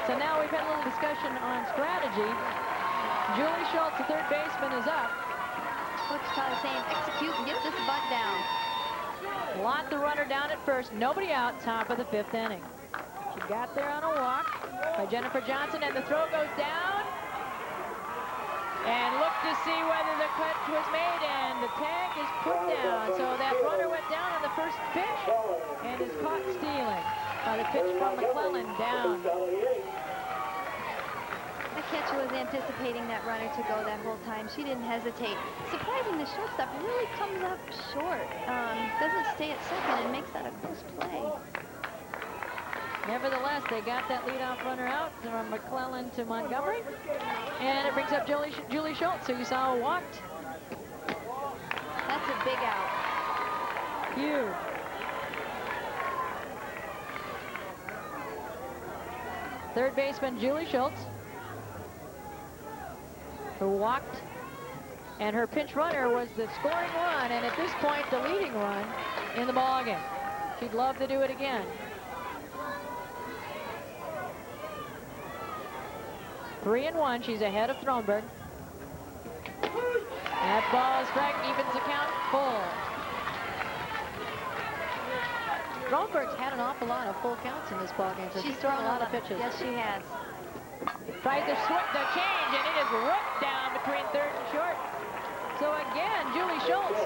So now we've had a little discussion on strategy. Julie Schultz, the third baseman, is up. Coach probably saying, execute and get this butt down. Lot the runner down at first. Nobody out, top of the 5th inning. She got there on a walk by Jennifer Johnson, and the throw goes down. And look to see whether the catch was made, and the tag is put down. So that runner went down on the first pitch and is caught stealing by the pitch from McClellan down. The catcher was anticipating that runner to go that whole time. She didn't hesitate. Surprising, the shortstop really comes up short. Doesn't stay at second and makes that a close play. Nevertheless, they got that leadoff runner out from McClellan to Montgomery. And it brings up Julie Schultz, who you saw walked. That's a big out. Huge. Third baseman Julie Schultz, who walked, and her pinch runner was the scoring run, and at this point, the leading run in the ballgame. She'd love to do it again. 3-1, she's ahead of Thronberg. That ball is strike, evens the count full. Thronberg's had an awful lot of full counts in this ballgame, so she's thrown a lot of pitches. Yes, she has. Tries to switch the change, and it is ripped down between third and short. So again, Julie Schultz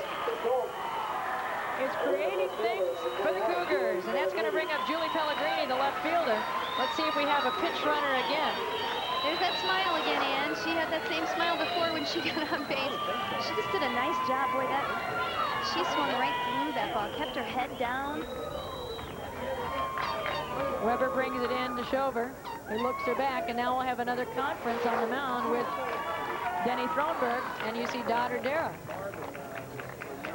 is creating things for the Cougars, and that's going to bring up Julie Pellegrini, the left fielder. Let's see if we have a pinch runner again. There's that smile again, Ann. She had that same smile before when she got on base. She just did a nice job. Boy, she swung right through that ball, kept her head down. Weber brings it in to Shover. He looks her back, and now we'll have another conference on the mound with Denny Thronberg, and you see Dodder Dara.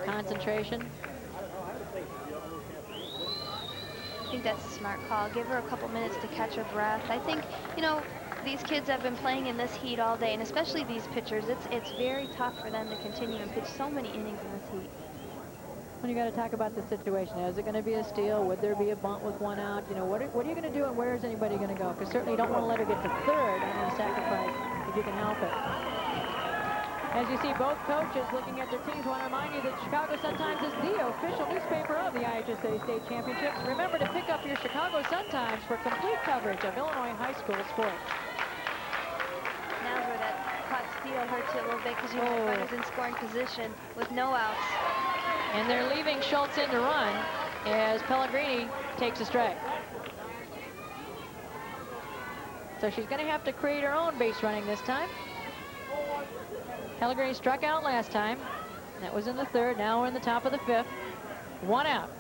Concentration. I think that's a smart call. Give her a couple minutes to catch her breath. I think, you know, these kids have been playing in this heat all day, and especially these pitchers. It's very tough for them to continue and pitch so many innings in this heat. When you got to talk about the situation, is it going to be a steal? Would there be a bunt with one out? You know, what are you going to do, and where is anybody going to go? Because certainly you don't want to let her get to third on your sacrifice if you can help it. As you see, both coaches looking at their teams. Want to remind you that Chicago Sun-Times is the official newspaper of the IHSA State Championships. Remember to pick up your Chicago Sun-Times for complete coverage of Illinois high school sports. Now's where that caught steal hurts you a little bit because you have runners in scoring position with no outs. And they're leaving Schultz in to run as Pellegrini takes a strike. So she's going to have to create her own base running this time. Pellegrini struck out last time. That was in the third. Now we're in the top of the 5th. One out.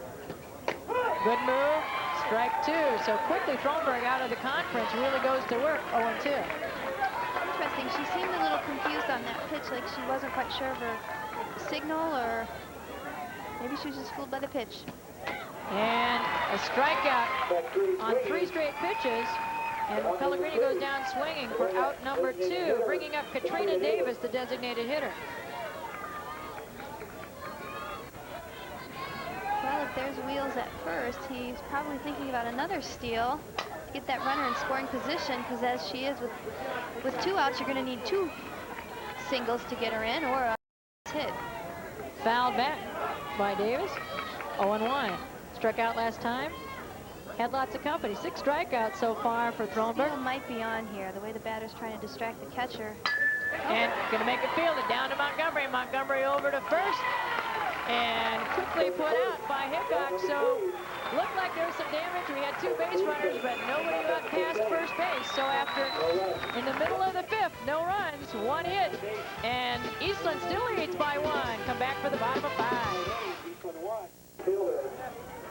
Good move. Strike 2. So quickly Thronberg out of the conference really goes to work. 0-2. Interesting. She seemed a little confused on that pitch, like she wasn't quite sure of her signal, or maybe she was just fooled by the pitch. And a strikeout on 3 straight pitches. And Pellegrini goes down swinging for out number 2, bringing up Katrina Davis, the designated hitter. Well, if there's wheels at first, he's probably thinking about another steal. Get that runner in scoring position, because as she is with 2 outs, you're going to need 2 singles to get her in, or a hit. Fouled back by Davis. 0-1. Struck out last time. Had lots of company. 6 strikeouts so far for Thronberg. Steal might be on here, the way the batter's trying to distract the catcher. And going to make it fielded down to Montgomery. Montgomery over to first. And quickly put out by Hickok. So looked like there was some damage. We had 2 base runners, but nobody got past first base. So after, in the middle of the 5th, no runs, 1 hit. And Eastland still leads by 1. Come back for the bottom of 5.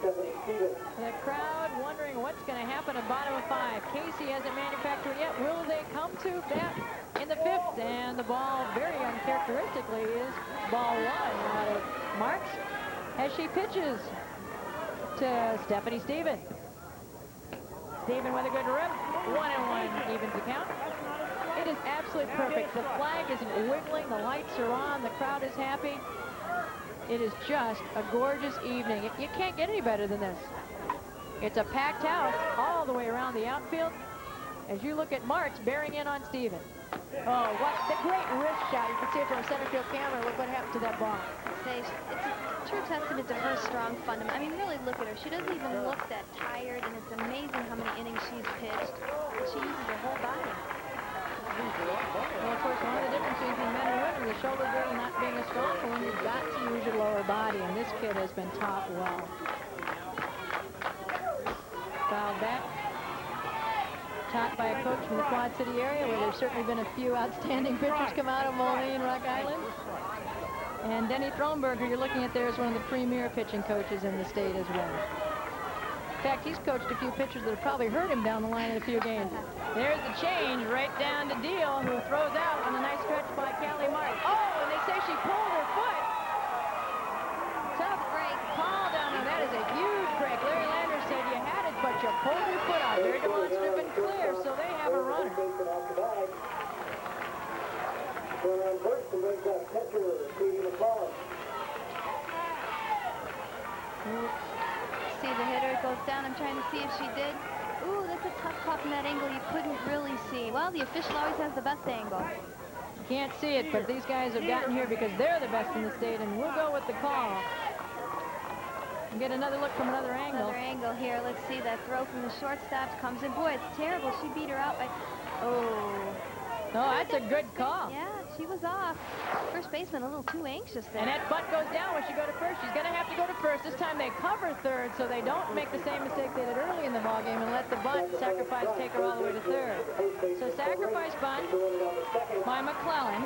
The crowd wondering what's going to happen at bottom of 5. Casey hasn't manufactured yet. Will they come to bat in the 5th? And the ball, very uncharacteristically, is ball 1 out of Marks as she pitches to Stephanie Stephen. Stephen with a good rip. 1-1 evens the count. It is absolutely perfect. The flag isn't wiggling. The lights are on. The crowd is happy. It is just a gorgeous evening. You can't get any better than this. It's a packed house all the way around the outfield. as you look at Martz bearing in on Steven. Oh, what the great wrist shot. You can see it from a center field camera. Look what happened to that ball. It's a true testament to her strong fundament. I mean, really look at her. She doesn't even look that tired, and it's amazing how many innings she's pitched. And she uses her whole body. Well, of course, one of the differences between men and women, the shoulder girdle not being a strong one, you've got to use your lower body, and this kid has been taught well. Fouled back. Taught by a coach from the Quad City area, where there's certainly been a few outstanding pitchers come out of Moline, Rock Island. And Denny Thronberger, you're looking at there, is one of the premier pitching coaches in the state as well. In fact, he's coached a few pitchers that have probably hurt him down the line in a few games. There's the change right down to Deal, who throws out on a nice stretch by Callie Martz. Oh, and they say she pulled her foot. Tough break call down there. That is a huge break. Larry Landers said you had it, but you pulled your foot out. Very demonstrative and clear, so they have a runner. Runner on first and brings up catcher, Katie McClellan. See the hitter goes down. I'm trying to see if she did. Ooh, that's a tough puck in that angle. You couldn't really see. Well, the official always has the best angle. You can't see it, but these guys have gotten here because they're the best in the state, and we'll go with the call. And get another look from another angle. Another angle here. Let's see that throw from the shortstop comes in. Boy, it's terrible. She beat her out by... Oh. Oh, that's a good call. Yeah, she was off. First baseman a little too anxious there. And that bunt goes down when she go to first. She's going to have to go to first. This time they cover third, so they don't make the same mistake they did early in the ballgame and let the bunt sacrifice take her all the way to third. So sacrifice bunt by McClellan.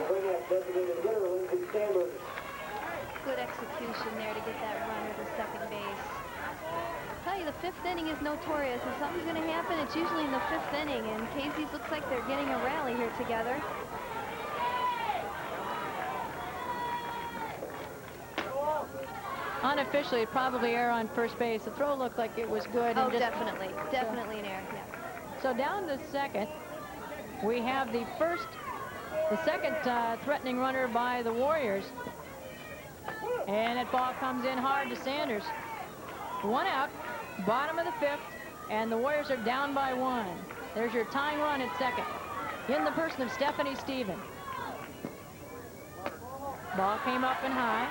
Good execution there to get that runner to second base. I tell you, the fifth inning is notorious. If something's going to happen, it's usually in the fifth inning, and Casey's looks like they're getting a rally here together. Unofficially, probably error on first base. The throw looked like it was good. Oh, and just, definitely. Definitely an error, yeah. So down to second, we have the second threatening runner by the Warriors. And that ball comes in hard to Sanders. One out, bottom of the fifth, and the Warriors are down by one. There's your tying run at second, in the person of Stephanie Stephen. Ball came up and high.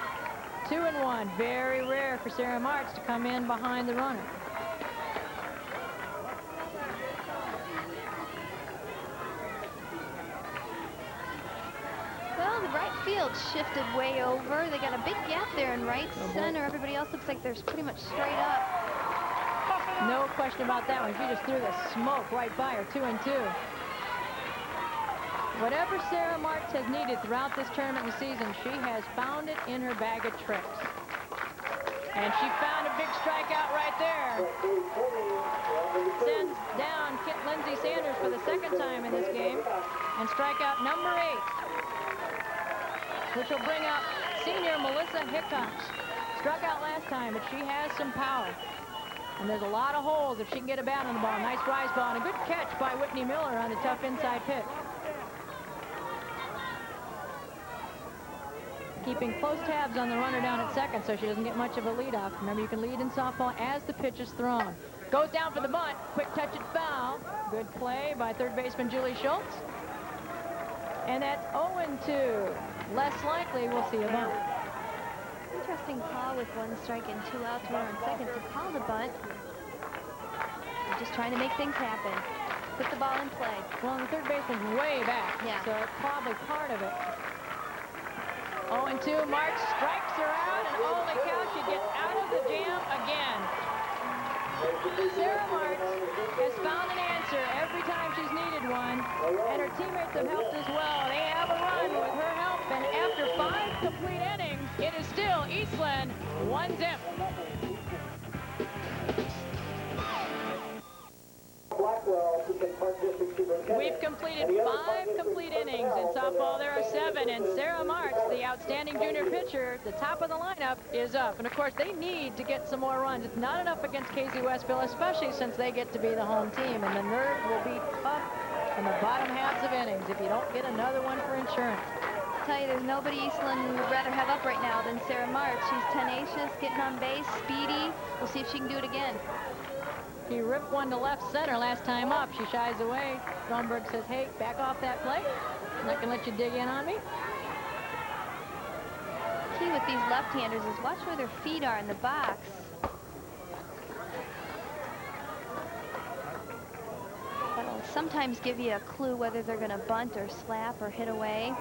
2-1. Very rare for Sarah Martz to come in behind the runner. Well, the right field shifted way over. They got a big gap there in right center. Everybody else looks like they're pretty much straight up. No question about that one. She just threw the smoke right by her. 2-2. Whatever Sarah Martz has needed throughout this tournament and season, she has found it in her bag of tricks. And she found a big strikeout right there. Sends down Lindsay Sanders for the second time in this game. And strikeout number 8, which will bring up senior Melissa Hickox. Struck out last time, but she has some power. And there's a lot of holes if she can get a bat on the ball. Nice rise ball and a good catch by Whitney Miller on the tough inside pitch. Keeping close tabs on the runner down at second so she doesn't get much of a leadoff. Remember, you can lead in softball as the pitch is thrown. Goes down for the bunt. Quick touch at foul. Good play by third baseman Julie Schultz. And that's 0-2. Less likely we'll see a bunt. Interesting call with 1 strike and 2 outs, runner on second to call the bunt. They're just trying to make things happen. Put the ball in play. Well, the third baseman's way back, yeah. So it's probably part of it. 0-2, Martz strikes her out, and holy cow, she gets out of the jam again. Sarah Martz has found an answer every time she's needed one, and her teammates have helped as well. They have a run with her help, and after 5 complete innings, it is still Eastland 1-0. We've completed 5 complete innings in softball. There are 7, and Sarah Martz, the outstanding junior pitcher, the top of the lineup, is up. And of course, they need to get some more runs. It's not enough against Casey-Westfield, especially since they get to be the home team, and the nerves will be tough in the bottom halves of innings if you don't get another one for insurance. I tell you, there's nobody Eastland would rather have up right now than Sarah Martz. She's tenacious, getting on base, speedy. We'll see if she can do it again. He ripped one to left center last time up. She shies away. Stromberg says, hey, back off that plate. I'm not going to let you dig in on me. Key with these left-handers is watch where their feet are in the box. That'll sometimes give you a clue whether they're going to bunt or slap or hit away.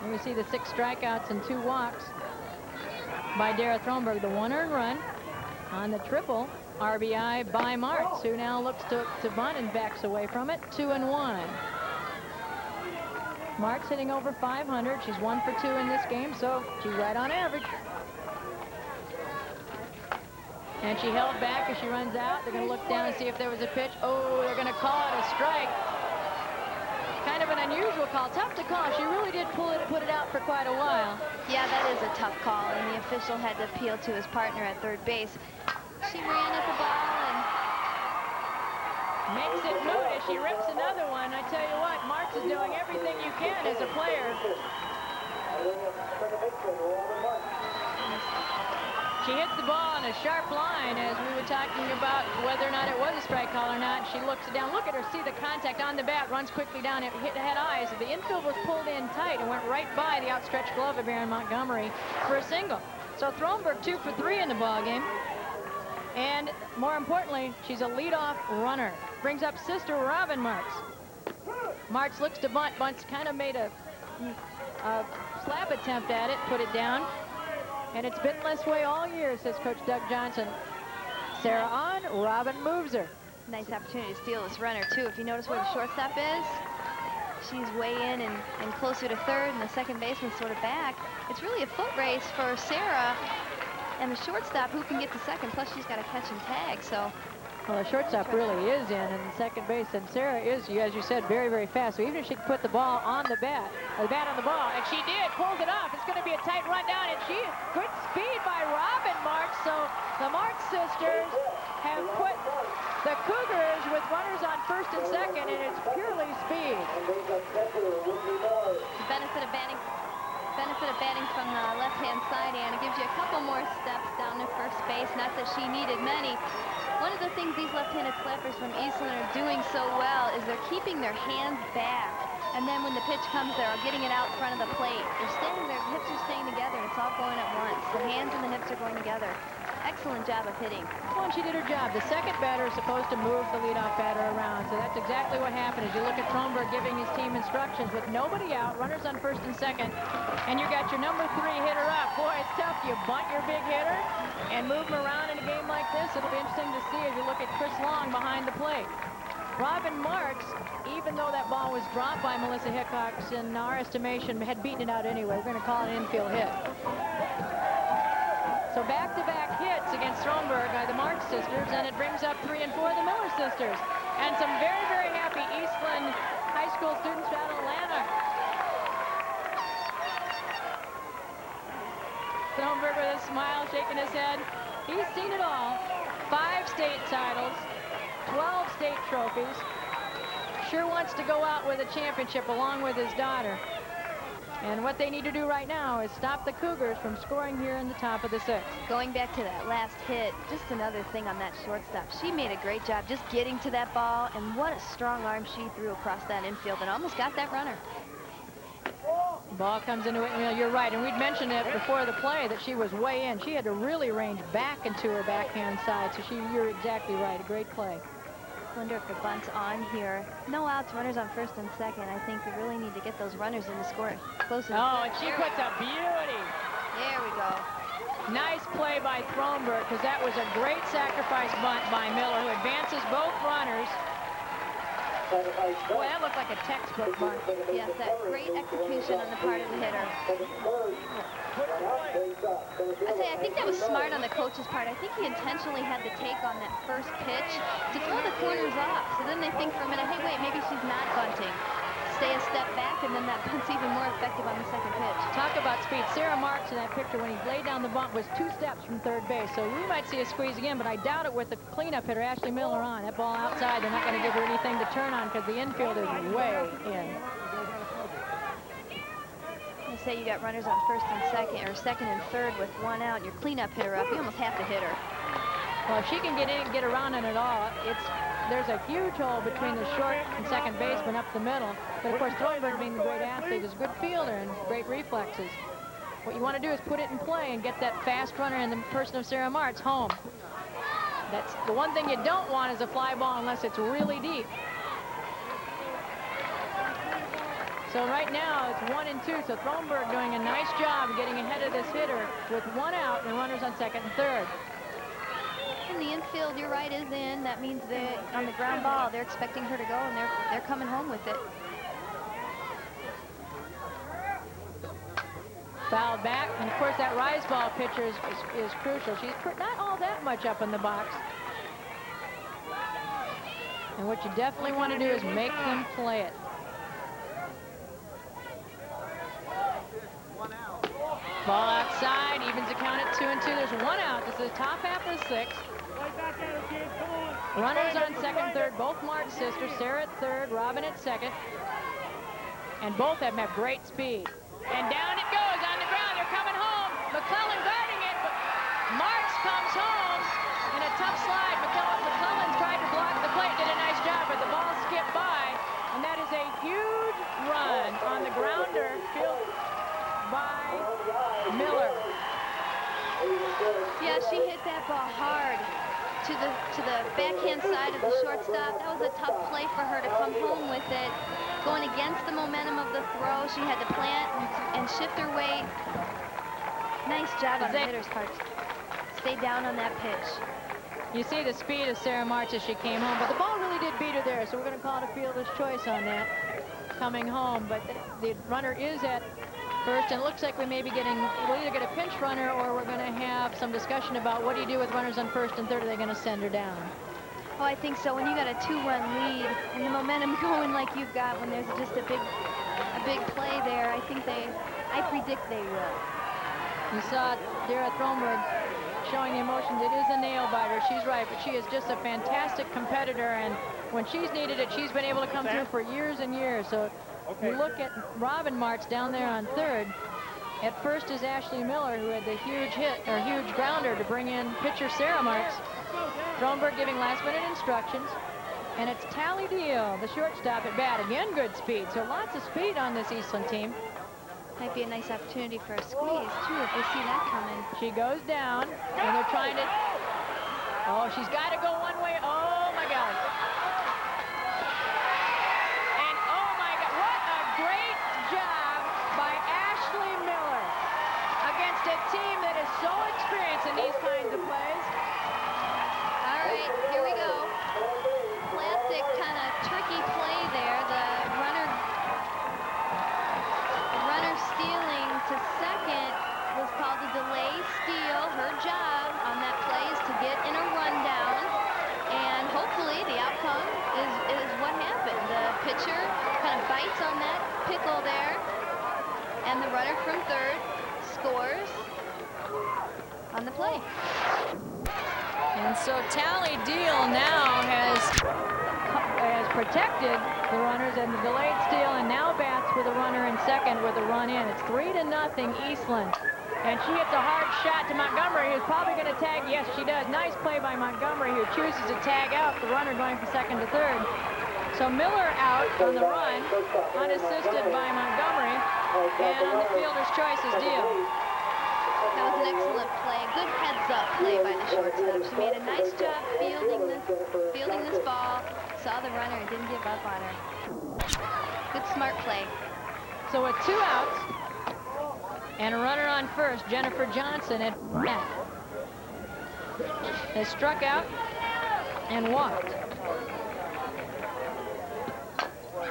And we see the 6 strikeouts and 2 walks by Dara Thronberg. The 1 earned run on the triple RBI by Martz, who now looks to bunt and backs away from it. 2-1. Martz hitting over 500. She's 1 for 2 in this game, so she's right on average. And she held back as she runs out. They're going to look down and see if there was a pitch. Oh, they're going to call it a strike. Kind of an unusual call. Tough to call. She really did put it out for quite a while. Yeah, that is a tough call, and the official had to appeal to his partner at third base. She ran at the ball and makes it moot as she rips another one. I tell you what, Martz is doing everything you can as a player. She hits the ball on a sharp line as we were talking about whether or not it was a strike call or not. She looks down. Look at her, see the contact on the bat, runs quickly down. It had eyes. The infield was pulled in tight and went right by the outstretched glove of Aaron Montgomery for a single. So Thronberg 2 for 3 in the ball game. And more importantly, she's a leadoff runner. Brings up sister Robin Martz. Martz looks to bunt. Bunt's kind of made a slap attempt at it, put it down. And it's been this way all year, says Coach Doug Johnson. Sarah on, Robin moves her. Nice opportunity to steal this runner, too. If you notice where the shortstop is, she's way in and closer to third, and the second baseman sort of back. It's really a foot race for Sarah and the shortstop who can get to second, plus she's got to catch and tag, so. Well, the shortstop really is in, and the second base, and Sarah is, as you said, very, very fast. So even if she could put the ball on the bat, or the bat on the ball, and she did, pulls it off. It's going to be a tight run down, and good speed by Robin Martz. So the Martz sisters have put the Cougars with runners on first and second, and it's purely speed. The benefit of batting from the left-hand side, and it gives you a couple more steps down to first base. Not that she needed many. One of the things these left-handed slappers from Eastland are doing so well is they're keeping their hands back. And then when the pitch comes, they're getting it out front of the plate. They're standing there, hips are staying together, and it's all going at once. The hands and the hips are going together. Excellent job of hitting. Well, and she did her job. The second batter is supposed to move the leadoff batter around, so that's exactly what happened. As you look at Thronberg giving his team instructions with nobody out, runners on first and second, and you got your number 3 hitter up. Boy, it's tough. You bunt your big hitter and move him around in a game like this. It'll be interesting to see as you look at Chris Long behind the plate. Robin Martz, even though that ball was dropped by Melissa Hickox, in our estimation, had beaten it out anyway. We're going to call it an infield hit. So back-to-back hits against Thronberg by the Martz sisters, and it brings up 3 and 4 the Miller sisters. And some very, very happy Eastland high school students down in Lanark. Thronberg with a smile, shaking his head. He's seen it all. 5 state titles, 12 state trophies. Sure wants to go out with a championship along with his daughter. And what they need to do right now is stop the Cougars from scoring here in the top of the 6th. Going back to that last hit, just another thing on that shortstop. She made a great job just getting to that ball, and what a strong arm she threw across that infield and almost got that runner. Ball comes into it. Well, you're right, and we'd mentioned it before the play that she was way in. She had to really range back into her backhand side, so you're exactly right. A great play. Wonder if the bunt's on here. No outs, runners on first and second. I think we really need to get those runners in the score closer. Oh, and she puts a beauty. There we go. Nice play by Thronberg, because that was a great sacrifice bunt by Miller, who advances both runners. Boy, that looked like a textbook bunt. Yes, that great execution on the part of the hitter. I think that was smart on the coach's part. I think he intentionally had the take on that first pitch to throw the corners off. So then they think for a minute, hey, wait, maybe she's not bunting. Stay a step back, and then that bunt's even more effective on the second pitch. Talk about speed. Sarah Martz in that picture, when he laid down the bunt, was 2 steps from third base. So we might see a squeeze again, but I doubt it with the cleanup hitter, Ashley Miller, on. That ball outside, they're not going to give her anything to turn on because the infield is way in. I say you got runners on first and second, or second and third with 1 out. Your cleanup hitter up, you almost have to hit her. Well, if she can get around it at all, there's a huge hole between the short and second baseman up the middle. But of course, Thornburg, being the great athlete, is a good fielder and great reflexes. What you want to do is put it in play and get that fast runner in the person of Sarah Martz home. That's the one thing you don't want is a fly ball unless it's really deep. So right now it's 1-2. So Thornburg doing a nice job getting ahead of this hitter with 1 out and runners on second and third. And the infield, you're right, is in. That means that on the ground ball, they're expecting her to go, and they're coming home with it. Fouled back, and of course that rise ball pitcher is crucial. She's not all that much up in the box. And what you definitely want to do is make them play it. Ball outside, evens the count at 2-2. There's 1 out. This is the top half of the 6th. Runners on second, third, both Mart's sisters. Sarah at third, Robin at second. And both of them have great speed. And down it goes on the ground. They're coming home. McClellan guarding it, but Martz comes home in a tough slide. McClellan tried to block the plate, did a nice job, but the ball skipped by. And that is a huge run on the grounder fielded by Miller. Yeah, she hit that ball hard to the backhand side of the shortstop. That was a tough play for her to come home with it. Going against the momentum of the throw, she had to plant and shift her weight. Nice job on the hitter's part. Stay down on that pitch. You see the speed of Sarah Martz as she came home, but the ball really did beat her there, so we're going to call it a fielder's choice on that coming home. But the runner is at first, and it looks like we may be we'll either get a pinch runner or we're going to have some discussion about what do you do with runners on first and third. Are they going to send her down? Oh, I think so. When you got a 2-run lead and the momentum going like you've got when there's just a big play there, I predict they will. You saw Dara Thornburg showing the emotions. It is a nail biter. She's right, but she is just a fantastic competitor, and when she's needed it, she's been able to come through for years and years. So you look at Robin Martz down there on third. At first is Ashley Miller, who had the huge hit, or huge grounder to bring in pitcher Sarah Martz. Thornburg giving last-minute instructions. And it's Tally Deal, the shortstop at bat. Again, good speed. So lots of speed on this Eastland team. Might be a nice opportunity for a squeeze, too, if they see that coming. She goes down, and they're trying to... Oh, she's got to go one way. Oh, my God. And, oh, my God, what a great job by Ashley Miller against a team that is so experienced in these kinds of plays. All right, here we go. Classic kind of tricky play there. The runner stealing to second was called a delay steal. Her job on that play is to get in a rundown, and hopefully the outcome is what happened. The pitcher kind of bites on that pickle there, and the runner from third scores on the play. And so Tally Deal now has protected the runners and the delayed steal, and now bats with a runner in second with a run in. It's 3-0 Eastland. And she hits a hard shot to Montgomery, who's probably going to tag. Yes, she does. Nice play by Montgomery, who chooses to tag out the runner going from second to third. So Miller out on the run, unassisted by Montgomery, and on the fielder's choice is Deal. That was an excellent play. Good heads-up play by the shortstop. She made a nice job fielding this ball, saw the runner and didn't give up on her. Good, smart play. So with 2 outs and a runner on first, Jennifer Johnson at bat has struck out and walked.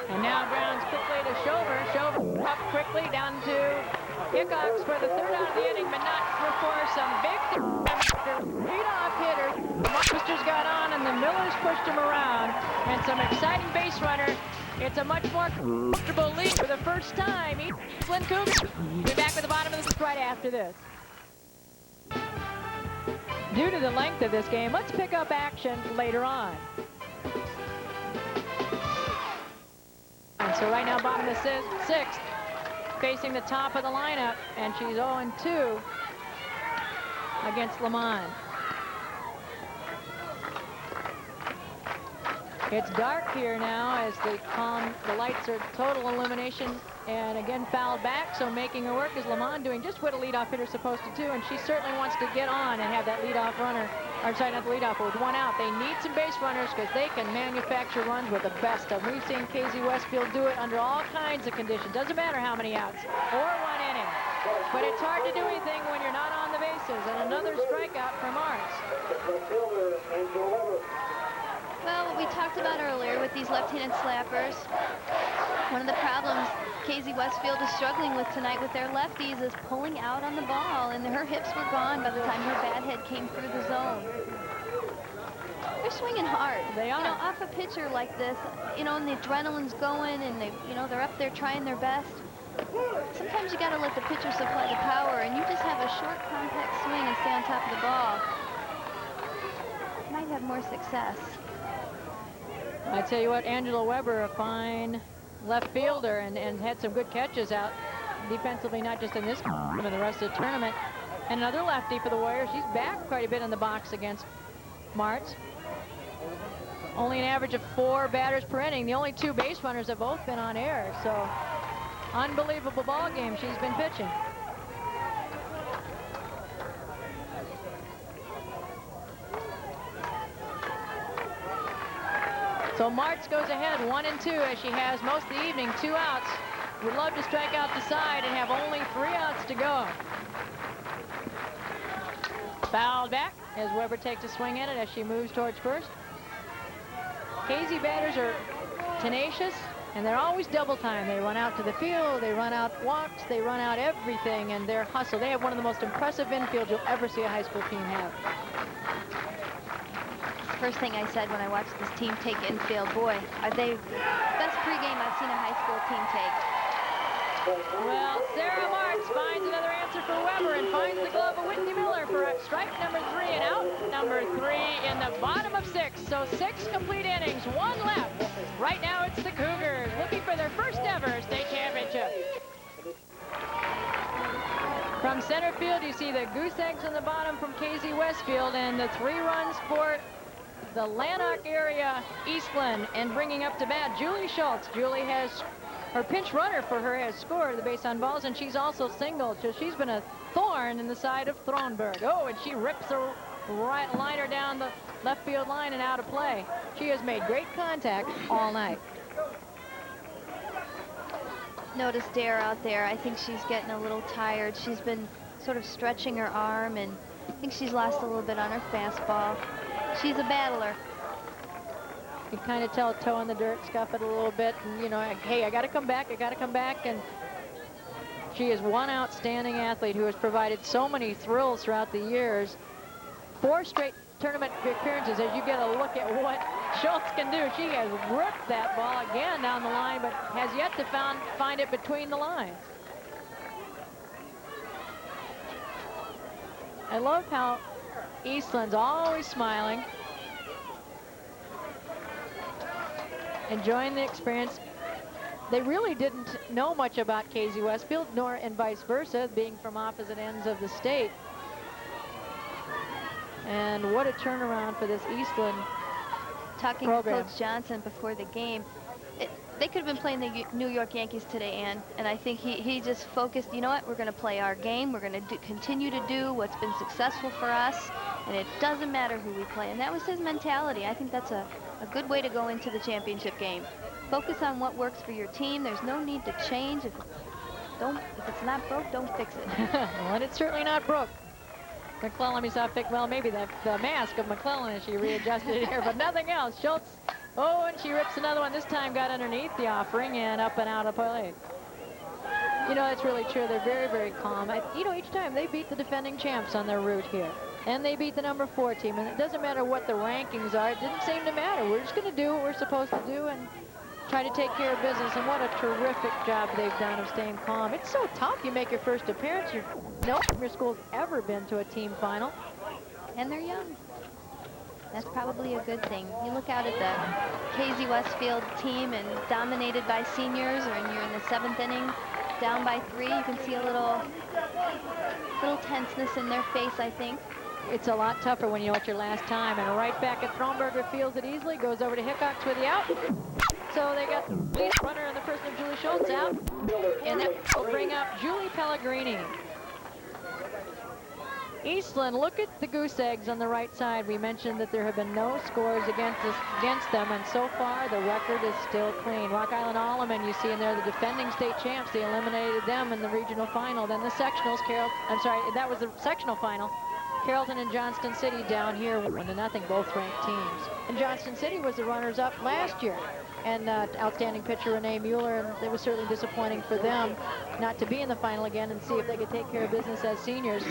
And now grounds quickly to Shover. Shover up quickly down to Hickox for the 3rd out of the inning, but not before some big lead-off hitter. The Monsters got on, and the Millers pushed him around, and some exciting base runner. It's a much more comfortable lead for the first time. Eastland Cougars will be back at the bottom of the 6th right after this. Due to the length of this game, let's pick up action later on. And so right now, bottom of the 6th, facing the top of the lineup, and she's 0-2 against Lamont. It's dark here now as the lights are total illumination, and again fouled back, so making her work is Lamont doing just what a leadoff hitter's supposed to do, and she certainly wants to get on and have that leadoff runner, or sorry, not the leadoff, but with one out. They need some base runners because they can manufacture runs with the best of them. We've seen Casey-Westfield do it under all kinds of conditions. Doesn't matter how many outs or 1 inning, but it's hard to do anything when you're not on the bases. And another strikeout for Martz. Well, what we talked about earlier with these left-handed slappers, one of the problems Casey-Westfield is struggling with tonight with their lefties is pulling out on the ball, and her hips were gone by the time her bat head came through the zone. They're swinging hard. They are. You know, off a pitcher like this, you know, and the adrenaline's going, and they, you know, they're up there trying their best. Sometimes you got to let the pitcher supply the power, and you just have a short, compact swing and stay on top of the ball. Might have more success. I tell you what, Angela Weber, a fine left fielder, and had some good catches out defensively, not just in this game, but the rest of the tournament. And another lefty for the Warriors. She's back quite a bit in the box against Martz. Only an average of 4 batters per inning. The only 2 base runners have both been on air, so unbelievable ball game she's been pitching. So Martz goes ahead 1-2 as she has most of the evening, 2 outs. Would love to strike out the side and have only 3 outs to go. Fouled back as Weber takes a swing at it as she moves towards first. Casey batters are tenacious, and they're always double time. They run out to the field, they run out walks, they run out everything, and they're hustle. They have one of the most impressive infields you'll ever see a high school team have. First thing I said when I watched this team take infield, boy, are they best pregame I've seen a high school team take. Well, Sarah Martz finds another answer for Weber and finds the glove of Whitney Miller for strike number 3 and out number 3 in the bottom of 6. So 6 complete innings, 1 left. Right now it's the Cougars looking for their first ever state championship. From center field, you see the goose eggs on the bottom from Casey-Westfield, and the 3 runs for the Lanark area Eastland, and bringing up to bat Julie Schultz. Julie has her pinch runner for her has scored the base on balls, and she's also singled, so she's been a thorn in the side of Thronberg. Oh, and she rips a right liner down the left field line and out of play. She has made great contact all night. Notice Dare out there. I think she's getting a little tired. She's been sort of stretching her arm, and I think she's lost a little bit on her fastball. She's a battler. You kind of tell toe in the dirt, scuff it a little bit, and you know, hey, I got to come back, and she is one outstanding athlete who has provided so many thrills throughout the years. 4 straight tournament appearances as you get a look at what Schultz can do. She has ripped that ball again down the line, but has yet to find it between the lines. I love how Eastland's always smiling, enjoying the experience. They really didn't know much about Casey-Westfield, nor and vice versa, being from opposite ends of the state. And what a turnaround for this Eastland Talking program. to Coach Johnson before the game, they could have been playing the New York Yankees today, Ann, and I think he just focused, you know what, we're going to play our game, we're going to continue to do what's been successful for us, and it doesn't matter who we play. And that was his mentality. I think that's a good way to go into the championship game. Focus on what works for your team. There's no need to change. If it's not broke, don't fix it. Well, and it's certainly not broke. McClellan, we saw well, maybe the mask of McClellan as she readjusted it here, but nothing else. Schultz, oh, and she rips another one. This time got underneath the offering and up and out of play. You know, that's really true. They're very, very calm. You know, each time they beat the defending champs on their route here. And they beat the number 4 team. And it doesn't matter what the rankings are. It didn't seem to matter. We're just going to do what we're supposed to do and try to take care of business. And what a terrific job they've done of staying calm. It's so tough. You make your first appearance. No one from your school's ever been to a team final. And they're young. That's probably a good thing. You look out at the Casey-Westfield team and dominated by seniors, or you're in the 7th inning, down by 3. You can see a little tenseness in their face, I think. it's a lot tougher when you know it's your last time. And right back at Thronberger fields it easily, goes over to Hickox with the out. So they got the lead runner in the person of Julie Schultz out, and that will bring up Julie Pellegrini. Eastland, look at the goose eggs on the right side. We mentioned that there have been no scores against them, and so far the record is still clean. Rock Island Alleman, you see in there, the defending state champs. They eliminated them in the regional final. Then the sectionals, that was the sectional final. Carrollton and Johnston City down here 1-0, both ranked teams. And Johnston City was the runners-up last year. And outstanding pitcher Renee Mueller, and it was certainly disappointing for them not to be in the final again and see if they could take care of business as seniors.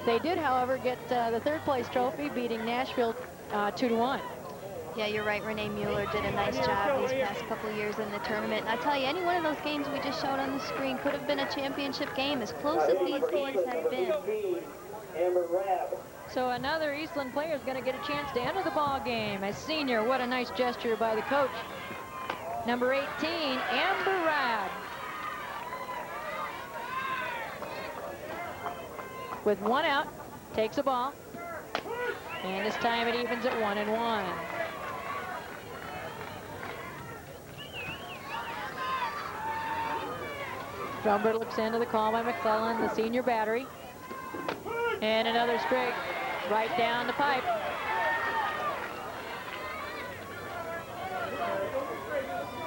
They did, however, get the third place trophy, beating Nashville 2-1. Yeah, you're right. Renee Mueller did a nice job these past couple years in the tournament. And I tell you, any one of those games we just showed on the screen could have been a championship game, as close as these games have been. So another Eastland player is going to get a chance to enter the ball game. A senior, what a nice gesture by the coach. Number 18, Amber Rabb. With one out, takes a ball. And this time it evens at 1-1. Drumber looks into the call by McClellan, the senior battery. And another straight right down the pipe.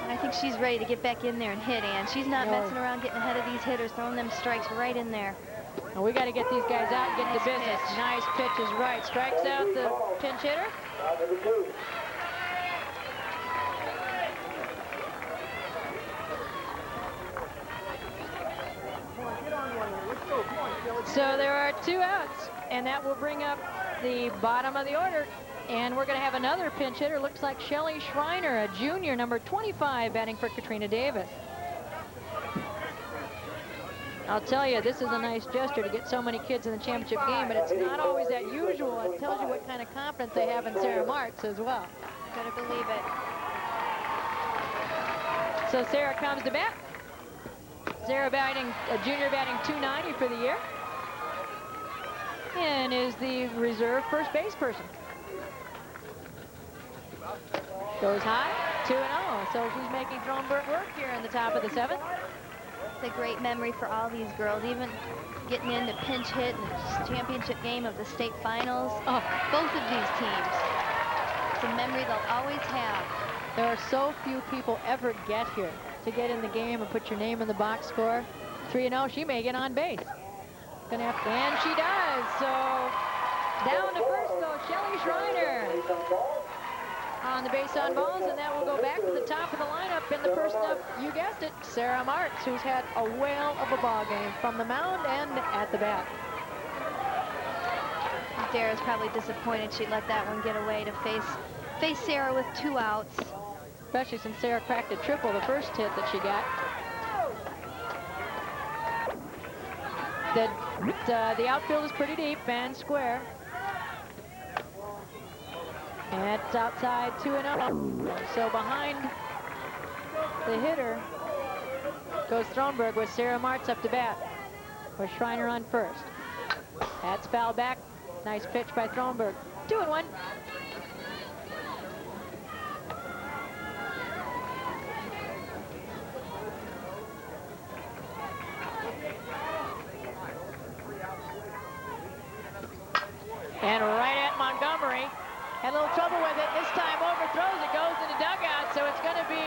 I think she's ready to get back in there and hit, Ann. She's not messing around getting ahead of these hitters, throwing them strikes right in there. And we got to get these guys out and get to business. Nice pitch is right. Strikes out the pinch hitter. So there are 2 outs, and that will bring up the bottom of the order. And we're going to have another pinch hitter. Looks like Shelly Schreiner, a junior, number 25, batting for Katrina Davis. I'll tell you, this is a nice gesture to get so many kids in the championship game, but it's not always that usual. It tells you what kind of confidence they have in Sarah Martz as well. Gotta believe it. So Sarah comes to bat. Sarah batting, a junior batting .290 for the year, and is the reserve first base person. Goes high, 2-0. So she's making Thronberg work here in the top of the 7th. It's a great memory for all these girls, even getting into pinch hit in the championship game of the state finals. Oh. Both of these teams. It's a memory they'll always have. There are so few people ever get here to get in the game and put your name in the box score. 3-0, she may get on base. Gonna have to, and she does. So down to first goes Shelly Schreiner on the base on balls, and that will go back to the top of the lineup in the person of, you guessed it, Sarah Martz, who's had a whale of a ball game from the mound and at the bat. Sarah's probably disappointed she let that one get away to face Sarah with 2 outs. Especially since Sarah cracked a triple the first hit that she got. The outfield is pretty deep and square. And it's outside 2-0. So behind the hitter goes Thronberg with Sarah Martz up to bat, with Schreiner on first. That's foul back. Nice pitch by Thronberg. 2-1. And right at Montgomery. Had a little trouble with it. This time overthrows it, goes in the dugout. So it's going to be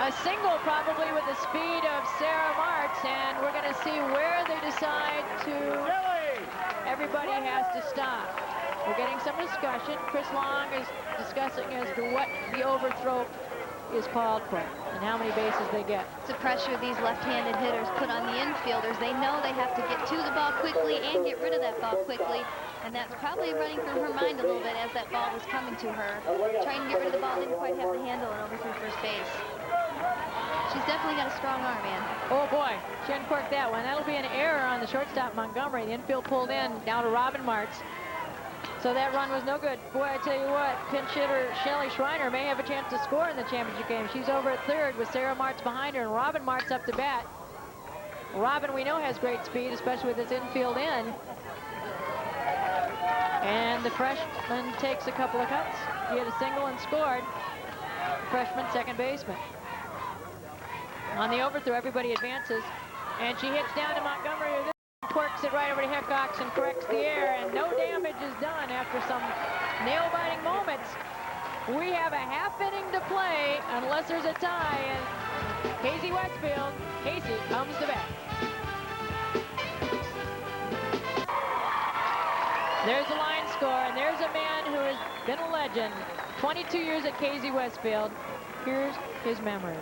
a single probably with the speed of Sarah Martz. And we're going to see where they decide to. Everybody has to stop. We're getting some discussion. Chris Long is discussing as to what the overthrow is called for and how many bases they get. It's a pressure these left-handed hitters put on the infielders. They know they have to get to the ball quickly and get rid of that ball quickly. And that's probably running through her mind a little bit as that ball was coming to her. Trying to get rid of the ball, didn't quite have the handle and overthrew first base. She's definitely got a strong arm, man. Oh boy, she uncorked that one. That'll be an error on the shortstop Montgomery. The infield pulled in, down to Robin Martz. So that run was no good. Boy, I tell you what, pinch hitter Shelly Schreiner may have a chance to score in the championship game. She's over at third with Sarah Martz behind her and Robin Martz up to bat. Robin, we know, has great speed, especially with his infield in. And the freshman takes a couple of cuts. He had a single and scored. Freshman second baseman. On the overthrow, everybody advances. And she hits down to Montgomery. Quirks it right over to Hickox and corrects the air. And no damage is done after some nail-biting moments. We have a half inning to play unless there's a tie. And Casey-Westfield, Casey comes to bat. There's a line score, and there's a man who has been a legend. 22 years at Casey-Westfield. Here's his memories.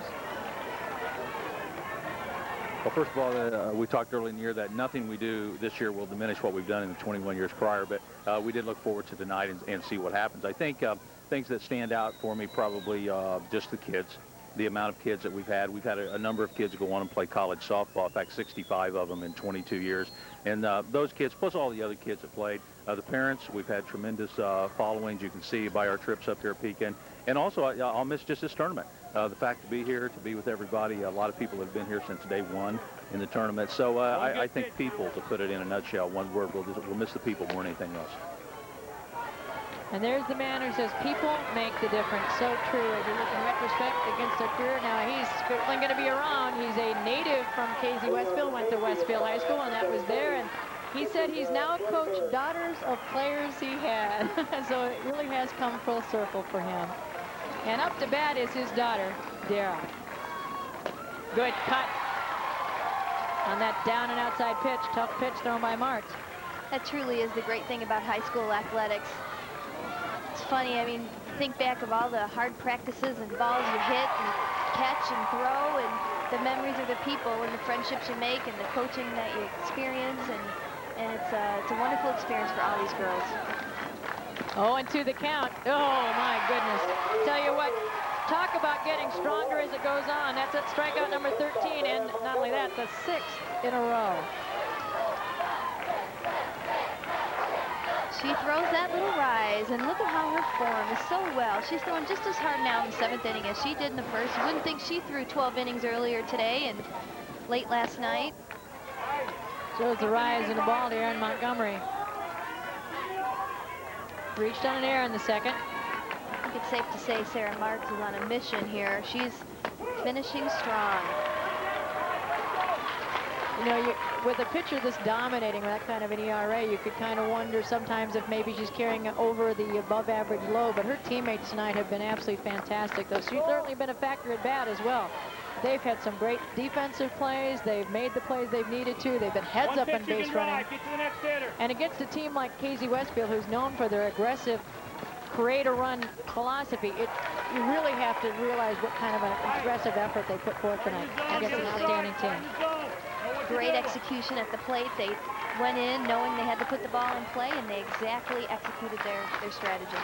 Well, first of all, we talked early in the year that nothing we do this year will diminish what we've done in the 21 years prior, but we did look forward to tonight and see what happens. I think things that stand out for me probably just the kids, the amount of kids that we've had. We've had a number of kids go on and play college softball. In fact, 65 of them in 22 years. And those kids, plus all the other kids that played, the parents, we've had tremendous followings. You can see by our trips up here at Pekin. And also, I'll miss just this tournament. The fact to be here, to be with everybody. A lot of people have been here since day one in the tournament. So I think people, to put it in a nutshell, one word, we'll miss the people more than anything else. And there's the man who says people make the difference. So true. As you look in retrospect against a career, now he's certainly going to be around. He's a native from Casey-Westfield, went to Westfield High School, and that was there. And he said he's now coached daughters of players he had. So it really has come full circle for him. And up to bat is his daughter, Dara. Good cut on that down and outside pitch. Tough pitch thrown by Martz. That truly is the great thing about high school athletics. It's funny, I mean, think back of all the hard practices and balls you hit and catch and throw, and the memories of the people and the friendships you make and the coaching that you experience, and it's a wonderful experience for all these girls. 0-2 the count. Oh my goodness. Tell you what, talk about getting stronger as it goes on. That's at strikeout number 13, and not only that, the 6th in a row. She throws that little rise, and look at how her form is so well. She's throwing just as hard now in the 7th inning as she did in the 1st. You wouldn't think she threw 12 innings earlier today and late last night. Shows the rise in the ball to Aaron Montgomery. Reached on an error in the 2nd. I think it's safe to say Sarah Martz is on a mission here. She's finishing strong. You know, with a pitcher this dominating with that kind of an ERA, you could kind of wonder sometimes if maybe she's carrying over the above-average low, but her teammates tonight have been absolutely fantastic, though she's certainly been a factor at bat as well. They've had some great defensive plays. They've made the plays they've needed to. They've been heads up and base running. And against a team like Casey-Westfield, who's known for their aggressive create a run philosophy, you really have to realize what kind of an aggressive effort they put forth tonight against an outstanding team. Great execution at the plate. They went in knowing they had to put the ball in play, and they exactly executed their strategy.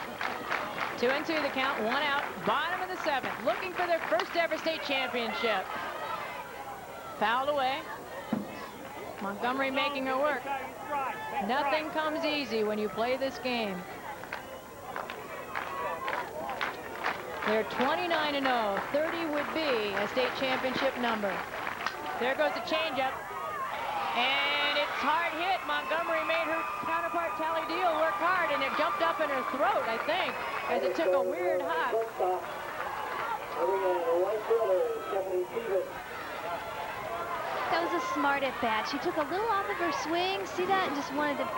2-2 the count, 1 out, bottom of the 7th, looking for their first ever state championship. Fouled away. Montgomery making her work. Nothing comes easy when you play this game. They're 29-0. 30 would be a state championship number. There goes the changeup, and it's hard hit. Montgomery made her counterpart Tally Deal work hard, and it jumped up in her throat, I think, as it took a weird hop. That was a smart at bat. She took a little off of her swing, see that, and just wanted to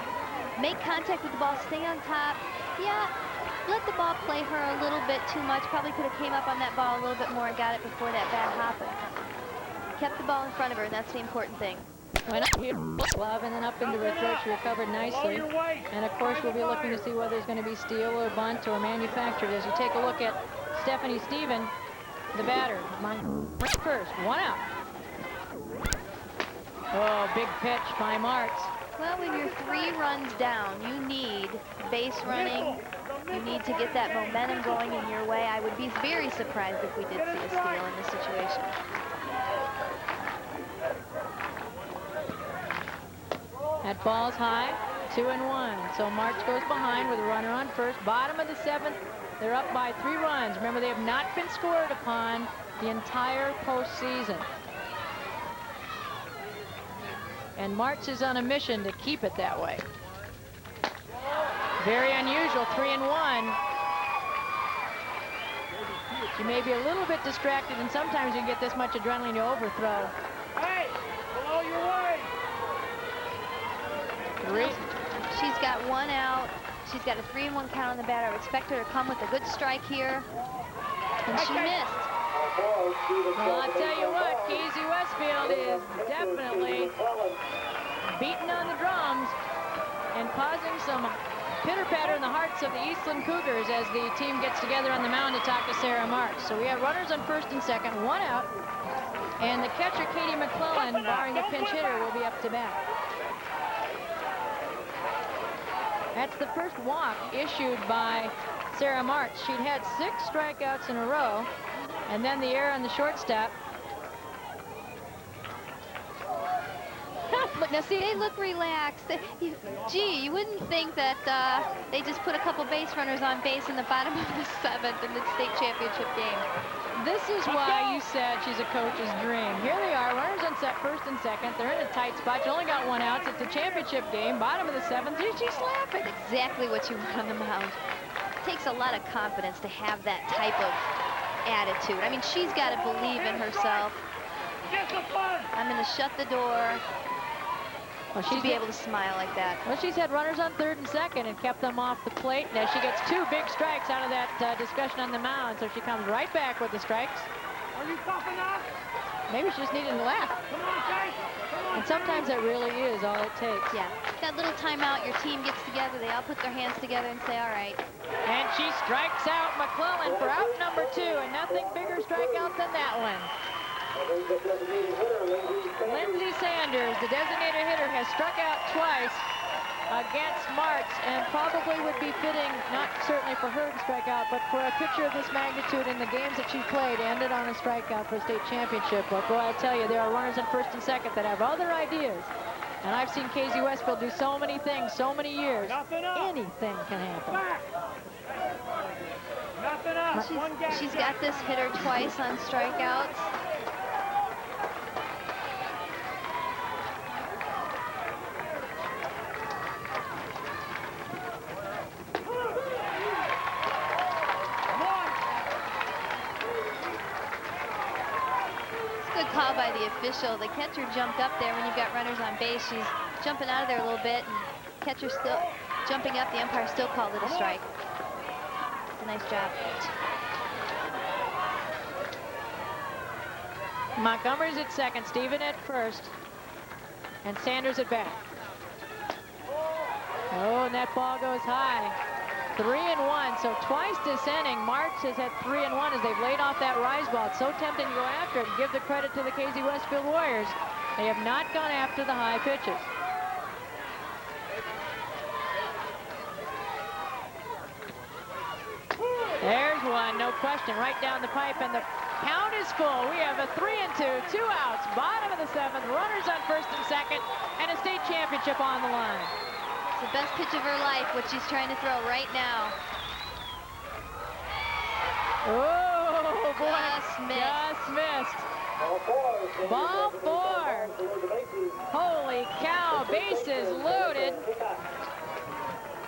make contact with the ball, stay on top. Yeah, let the ball play her a little bit too much. Probably could have came up on that ball a little bit more and got it before that bad hopping. Kept the ball in front of her, and that's the important thing. Went up here, glove, and then up into her throat. She recovered nicely. And of course, we'll be looking to see whether it's going to be steal or bunt or manufactured. As you take a look at Stephanie Stephen, the batter. First, 1 out. Oh, big pitch by Martz. Well, when you're 3 runs down, you need base running. You need to get that momentum going in your way. I would be very surprised if we did see a steal in this situation. That ball's high, 2-1. So Martz goes behind with a runner on first. Bottom of the 7th, they're up by 3 runs. Remember, they have not been scored upon the entire postseason. And Martz is on a mission to keep it that way. Very unusual, 3-1. She may be a little bit distracted, and sometimes you get this much adrenaline, you overthrow. Hey, below your way. She's got 1 out. She's got a 3-1 count on the bat. I would expect her to come with a good strike here. And she missed. Well, I'll tell you what, Casey-Westfield is definitely beating on the drums and causing some pitter-patter in the hearts of the Eastland Cougars as the team gets together on the mound to talk to Sarah Marks. So we have runners on first and second, 1 out, and the catcher, Katie McClellan, barring the pinch hitter, will be up to bat. That's the first walk issued by Sarah Marks. She'd had 6 strikeouts in a row, and then the error on the shortstop. Look, now see, they look relaxed. Gee, you wouldn't think that they just put a couple base runners on base in the bottom of the 7th in the state championship game. This is why you said she's a coach's dream. Here they are, runners on set first and second. They're in a tight spot. You only got 1 out. It's a championship game, bottom of the 7th. She's laughing. Exactly what you want on the mound. It takes a lot of confidence to have that type of attitude. I mean, she's got to believe in herself. I'm going to shut the door. Well, she'd be able to smile like that. Well, she's had runners on third and second and kept them off the plate. Now she gets 2 big strikes out of that discussion on the mound, so she comes right back with the strikes. Are you pumping up? Maybe she just needed to laugh. Come on, Jake. Come on. And sometimes that really is all it takes. Yeah. That little timeout, your team gets together, they all put their hands together and say, all right. And she strikes out McClellan for out number 2, and nothing bigger strikeout than that one. Lindsay Sanders, the designated hitter, has struck out twice against Marks, and probably would be fitting, not certainly for her to strike out, but for a pitcher of this magnitude in the games that she played, ended on a strikeout for a state championship. But boy, I tell you, there are runners in first and second that have other ideas. And I've seen Casey-Westfield do so many things, so many years. Anything can happen. Nothing up. She's got this hitter twice on strikeouts. Good call by the official. The catcher jumped up there when you've got runners on base. She's jumping out of there a little bit, and catcher still jumping up. The umpire still called it a strike. It's a nice job. Montgomery's at second, Stephen at first, and Sanders at bat. Oh, and that ball goes high. 3-1, so twice this inning, Marks has had 3-1 as they've laid off that rise ball. It's so tempting to go after it and give the credit to the Casey-Westfield Warriors. They have not gone after the high pitches. There's one, no question, right down the pipe, and the count is full. We have a 3-2, 2 outs, bottom of the 7th, runners on first and second, and a state championship on the line. It's the best pitch of her life, what she's trying to throw right now. Oh, boy. Just missed. Ball 4. Holy cow, bases loaded.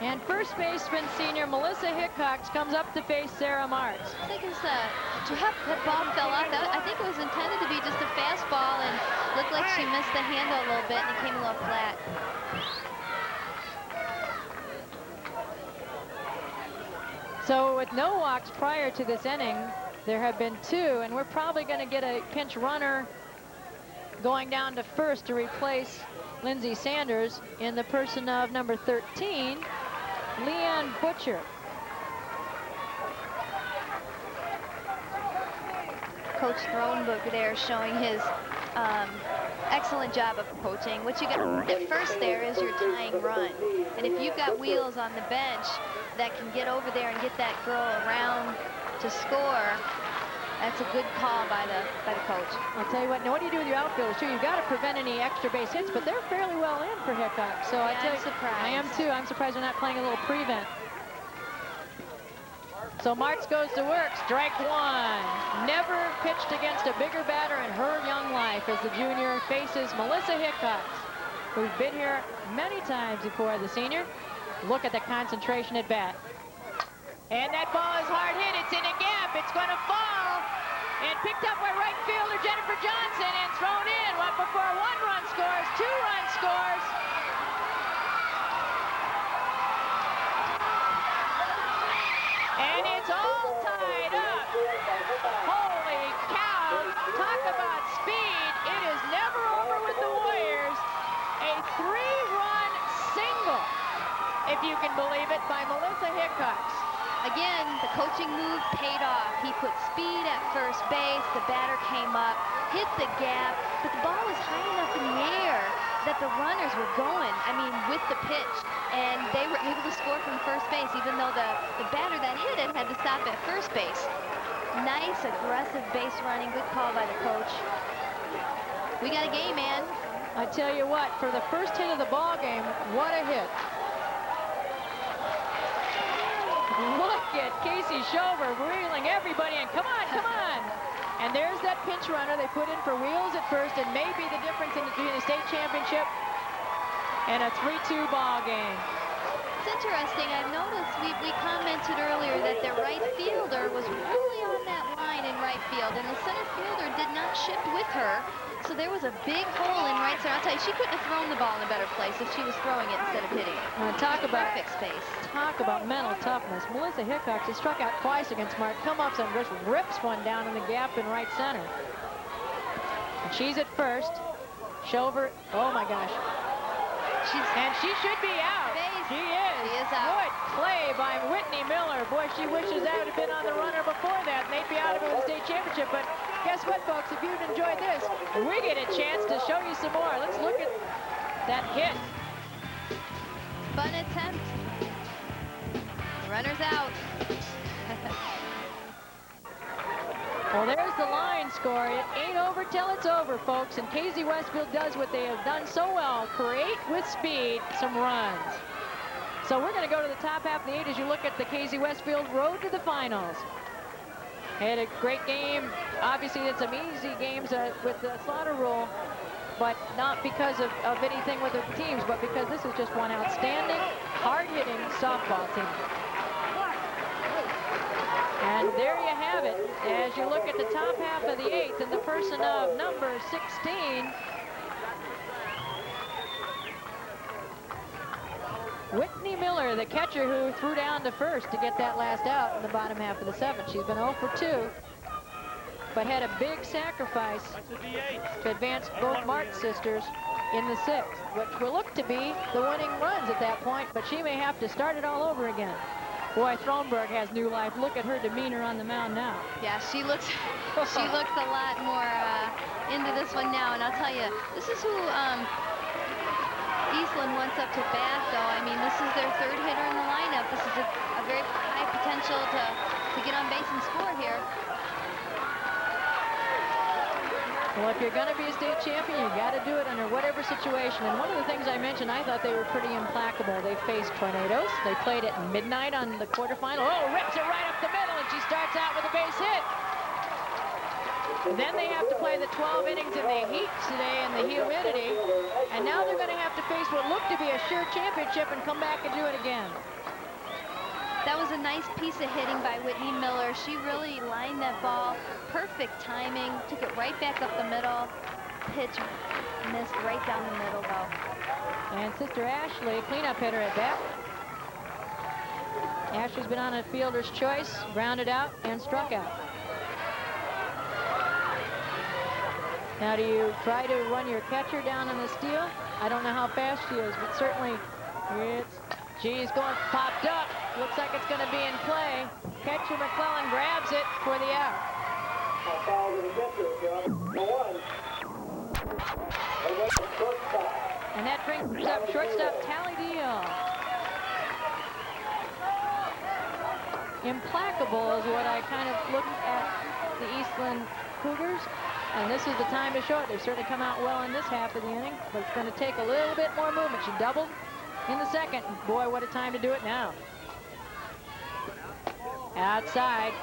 And first baseman senior Melissa Hickox comes up to face Sarah Marks. I think it's that ball fell off. I think it was intended to be just a fastball, and looked like she missed the handle a little bit, and it came a little flat. So with no walks prior to this inning, there have been 2, and we're probably going to get a pinch runner going down to first to replace Lindsay Sanders in the person of number 13, Leanne Butcher. Coach Thronebook there showing his excellent job of coaching. What you got at first there is your tying run. And if you've got wheels on the bench that can get over there and get that girl around to score, that's a good call by the coach. I'll tell you what, now what do you do with your outfielders too? You've got to prevent any extra base hits, but they're fairly well in for Hickox. So yeah, I'm surprised. I am too. I'm surprised they're not playing a little prevent. So Marks goes to work, strike 1. Never pitched against a bigger batter in her young life as the junior faces Melissa Hickox, who's been here many times before, the senior. Look at the concentration at bat. And that ball is hard hit. It's in a gap. It's going to fall. And picked up by right fielder Jennifer Johnson and thrown in. What before 1 run scores, 2 run scores. And it's all tied up. Holy cow. Talk about speed. It is never over with the Warriors. A 3-run single, if you can believe it, by Melissa Hickox. Again, the coaching move paid off. He put speed at first base. The batter came up, hit the gap, but the ball was high enough in the air that the runners were going, with the pitch, and they were able to score from first base, even though the batter that hit it had to stop at first base. Nice, aggressive base running. Good call by the coach. We got a game, man. I tell you what, for the first hit of the ball game, what a hit. Look at Casey Schover reeling everybody in. Come on, come on. And there's that pinch runner they put in for Wheels at first, and maybe the difference between a state championship and a 3-2 ball game. It's interesting. I've noticed we commented earlier that the right fielder was really on that line in right field, and the center fielder did not shift with her. So there was a big hole in right center. I'll tell you, she couldn't have thrown the ball in a better place if she was throwing it instead of hitting it. Talk about perfect space. Talk about mental toughness. Melissa Hickox has struck out twice against Mark Comups and just rips one down in the gap in right center. And she's at first. Schover, oh my gosh. And she should be out. She is. She is out. Good play by Whitney Miller. Boy, she wishes that would have been on the runner before that. They'd be out of it with the state championship. But guess what, folks? If you've enjoyed this, we get a chance to show you some more. Let's look at that hit. Fun attempt. The runner's out. Well, there's the line score. It ain't over till it's over, folks. And Casey-Westfield does what they have done so well, create with speed some runs. So we're going to go to the top half of the 8 as you look at the Casey-Westfield road to the finals. Had a great game. Obviously, it's some easy games with the slaughter rule, but not because of anything with the teams, but because this is just one outstanding, hard-hitting softball team. And there you have it. As you look at the top half of the 8th in the person of number 16, Whitney Miller, the catcher who threw down to first to get that last out in the bottom half of the 7th. She's been 0 for 2, but had a big sacrifice to advance both Martin sisters in the 6th, which will look to be the winning runs at that point, but she may have to start it all over again. Boy, Thronberg has new life. Look at her demeanor on the mound now. Yeah, she looks a lot more into this one now, and I'll tell you, this is who Eastland wants up to bat, though. I mean, this is their 3rd hitter in the lineup. This is a very high potential to get on base and score here. Well, if you're going to be a state champion, you got to do it under whatever situation. And one of the things I mentioned, I thought they were pretty implacable. They faced tornadoes. They played at midnight on the quarterfinal. Oh, rips it right up the middle, and she starts out with a base hit. And then they have to play the 12 innings in the heat today and the humidity. And now they're going to have to face what looked to be a sure championship and come back and do it again. That was a nice piece of hitting by Whitney Miller. She really lined that ball. Perfect timing. Took it right back up the middle. Pitch missed right down the middle, though. And Sister Ashley, cleanup hitter at bat. Ashley's been on a fielder's choice, grounded out, and struck out. Now, do you try to run your catcher down on the steal? I don't know how fast she is, but certainly she's going popped up. Looks like it's going to be in play. Catcher McClellan grabs it for the out. And that brings up shortstop Tally Deal. Implacable is what I kind of look at the Eastland Cougars. And this is the time to show it. They've certainly come out well in this half of the inning, but it's going to take a little bit more movement. She doubled in the 2nd. Boy, what a time to do it now. Outside.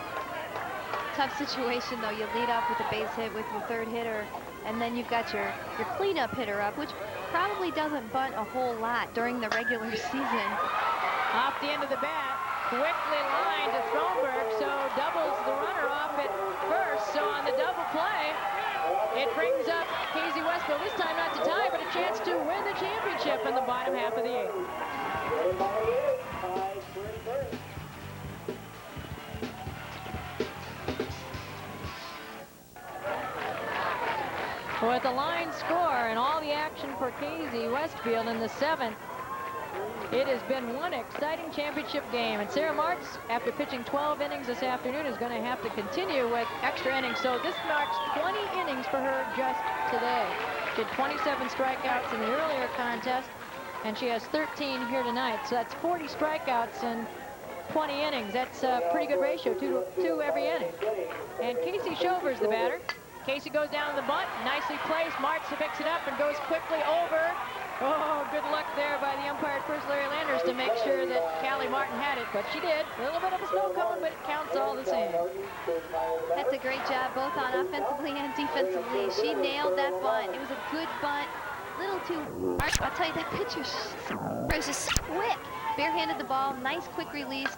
Tough situation, though. You lead off with a base hit with your 3rd hitter And then you've got your cleanup hitter up, which probably doesn't bunt a whole lot during the regular season. Off the end of the bat, quickly lined to Thronberg, so doubles the runner off at first. So on the double play, it brings up Casey-Westfield, this time not to tie, but a chance to win the championship in the bottom half of the 8th. With the line score and all the action for Casey-Westfield in the 7th, it has been one exciting championship game. And Sarah Martz, after pitching 12 innings this afternoon, is going to have to continue with extra innings. So this marks 20 innings for her just today. She had 27 strikeouts in the earlier contest, and she has 13 here tonight. So that's 40 strikeouts in 20 innings. That's a pretty good ratio, two every inning. And Casey Shover's the batter. Casey goes down to the bunt, nicely placed. Martz picks it up and goes quickly over. Oh, good luck there by the umpire at first, Larry Landers, to make sure that Callie Martin had it, but she did. A little bit of a snow coming, but it counts all the same. That's a great job, both on offensively and defensively. She nailed that bunt. It was a good bunt. Little too harsh. I'll tell you, that pitcher was just quick. Barehanded the ball, nice quick release.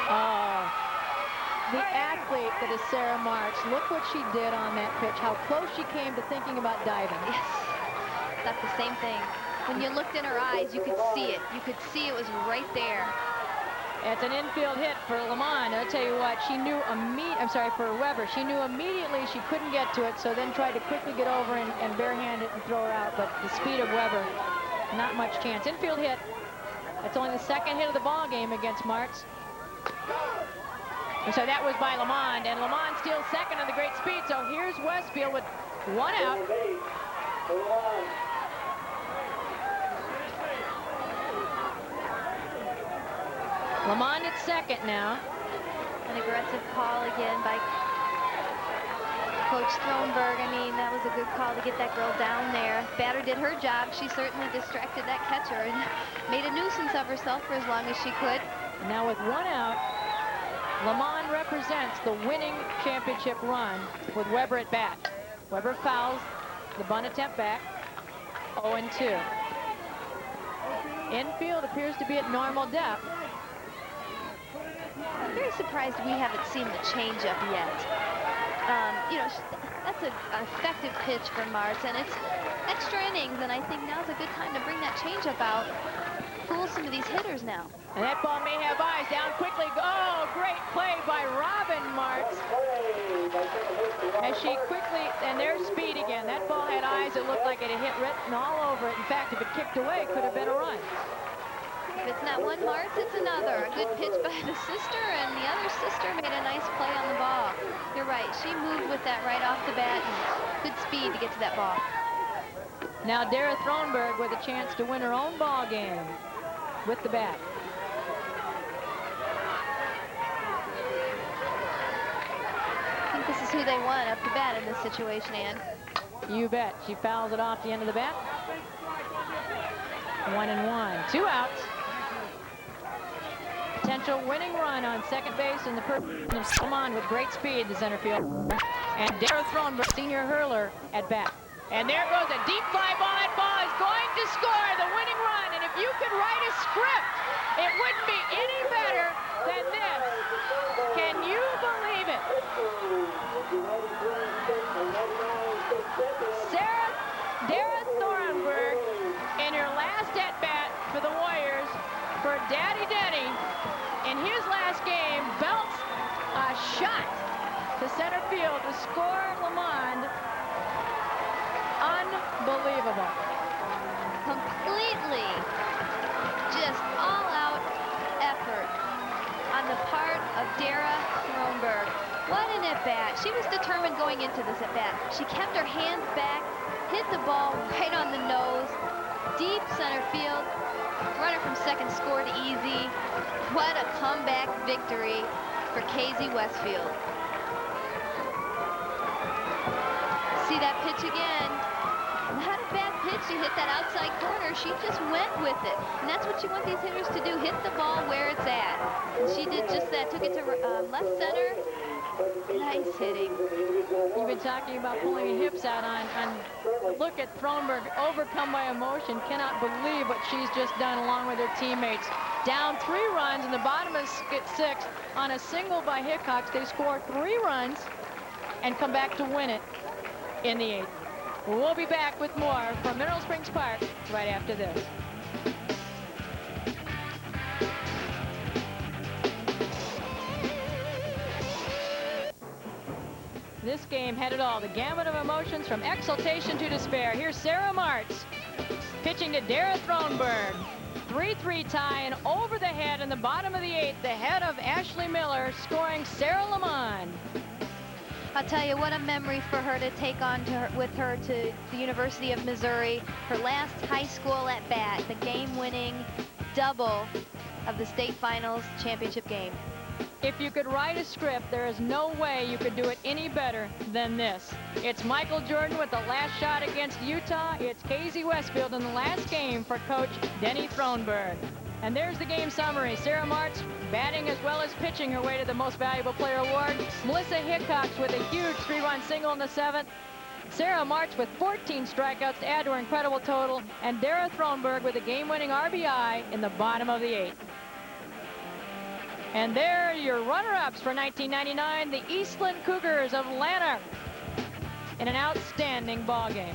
Oh. The athlete that is Sarah Martz, look what she did on that pitch, how close she came to thinking about diving. Yes, that's the same thing. When you looked in her eyes, you could see it. You could see it was right there. It's an infield hit for Lamont. I'll tell you what, she knew for Weber. She knew immediately she couldn't get to it, so then tried to quickly get over and barehand it and throw her out. But the speed of Weber, not much chance. Infield hit. That's only the second hit of the ball game against Martz. And so that was by Lamond, and Lamond steals second on the great speed. So here's Westfield with one out. Lamond at second now. An aggressive call again by Coach Thronberg. I mean, that was a good call to get that girl down there. Batter did her job. She certainly distracted that catcher and made a nuisance of herself for as long as she could. Now with one out, Lamond represents the winning championship run with Weber at bat. Weber fouls the bunt attempt back. 0-2. Infield appears to be at normal depth. I'm very surprised we haven't seen the changeup yet. You know, that's an effective pitch for Martz, and it's extra innings, and I think now's a good time to bring that changeup out. Fool some of these hitters now. And that ball may have eyes. Down quickly. Oh, great play by Robin Martz. As she quickly, and there's speed again. That ball had eyes. It looked like it had hit written all over it. In fact, if it kicked away, it could have been a run. If it's not one Martz, it's another. A good pitch by the sister, and the other sister made a nice play on the ball. You're right. She moved with that right off the bat, and good speed to get to that ball. Now Dara Thronberg with a chance to win her own ball game with the bat. I think this is who they want up the bat in this situation, Ann. You bet. She fouls it off the end of the bat. 1-1. 2 outs. Potential winning run on second base in the person of Salmon with great speed, the center field. And Dara Thronberg, senior hurler, at bat. And there goes a deep fly ball. That ball is going to score the winning run. And if you could write a script, it wouldn't be any better than this. Can you believe it? Dara Thronberg, in her last at-bat for the Warriors, for Daddy Denny, in his last game, belts a shot to center field to score Lamond. Unbelievable. Completely just all-out effort on the part of Dara Thronberg. What an at-bat. She was determined going into this at-bat. She kept her hands back, hit the ball right on the nose, deep center field. Runner from second scored easy. What a comeback victory for Casey-Westfield. See that pitch again. Not a bad pitch. She hit that outside corner. She just went with it. And that's what you want these hitters to do. Hit the ball where it's at. And she did just that. Took it to left center. Nice hitting. You've been talking about pulling the hips out on look at Thronberg, overcome by emotion. Cannot believe what she's just done along with her teammates. Down 3 runs in the bottom of 6th on a single by Hickox. They score 3 runs and come back to win it in the 8th. We'll be back with more from Mineral Springs Park right after this. This game had it all, the gamut of emotions from exultation to despair. Here's Sarah Martz pitching to Dara Thronberg. 3-3 tie, and over the head in the bottom of the 8th, the head of Ashley Miller scoring Sarah Lamont. I'll tell you, what a memory for her to take on with her to the University of Missouri. Her last high school at bat, the game-winning double of the state finals championship game. If you could write a script, there is no way you could do it any better than this. It's Michael Jordan with the last shot against Utah. It's Casey-Westfield in the last game for Coach Denny Thronberg. And there's the game summary. Sarah Martz batting as well as pitching her way to the Most Valuable Player Award. Melissa Hickox with a huge 3-run single in the 7th. Sarah Martz with 14 strikeouts to add to her incredible total. And Dara Thronberg with a game-winning RBI in the bottom of the 8th. And there are your runner-ups for 1999, the Eastland Cougars of Lanark, in an outstanding ball game.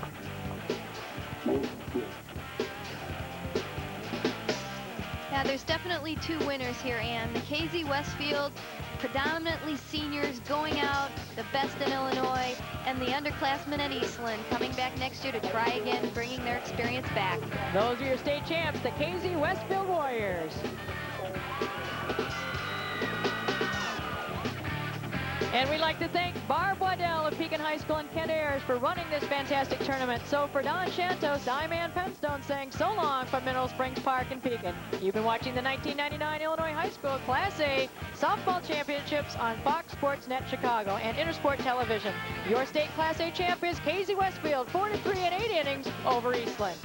Now, there's definitely 2 winners here, Ann. The Casey-Westfield, predominantly seniors going out, the best in Illinois, and the underclassmen at Eastland coming back next year to try again, bringing their experience back. Those are your state champs, the Casey-Westfield Warriors. And we'd like to thank Barb Waddell of Pekin High School and Kent Ayers for running this fantastic tournament. So for Don Shantos, I'm Ann Penstone saying so long from Mineral Springs Park in Pekin. You've been watching the 1999 Illinois High School Class A Softball Championships on Fox Sports Net Chicago and Intersport Television. Your state Class A champ is Casey-Westfield, 4-3 in 8 innings over Eastland.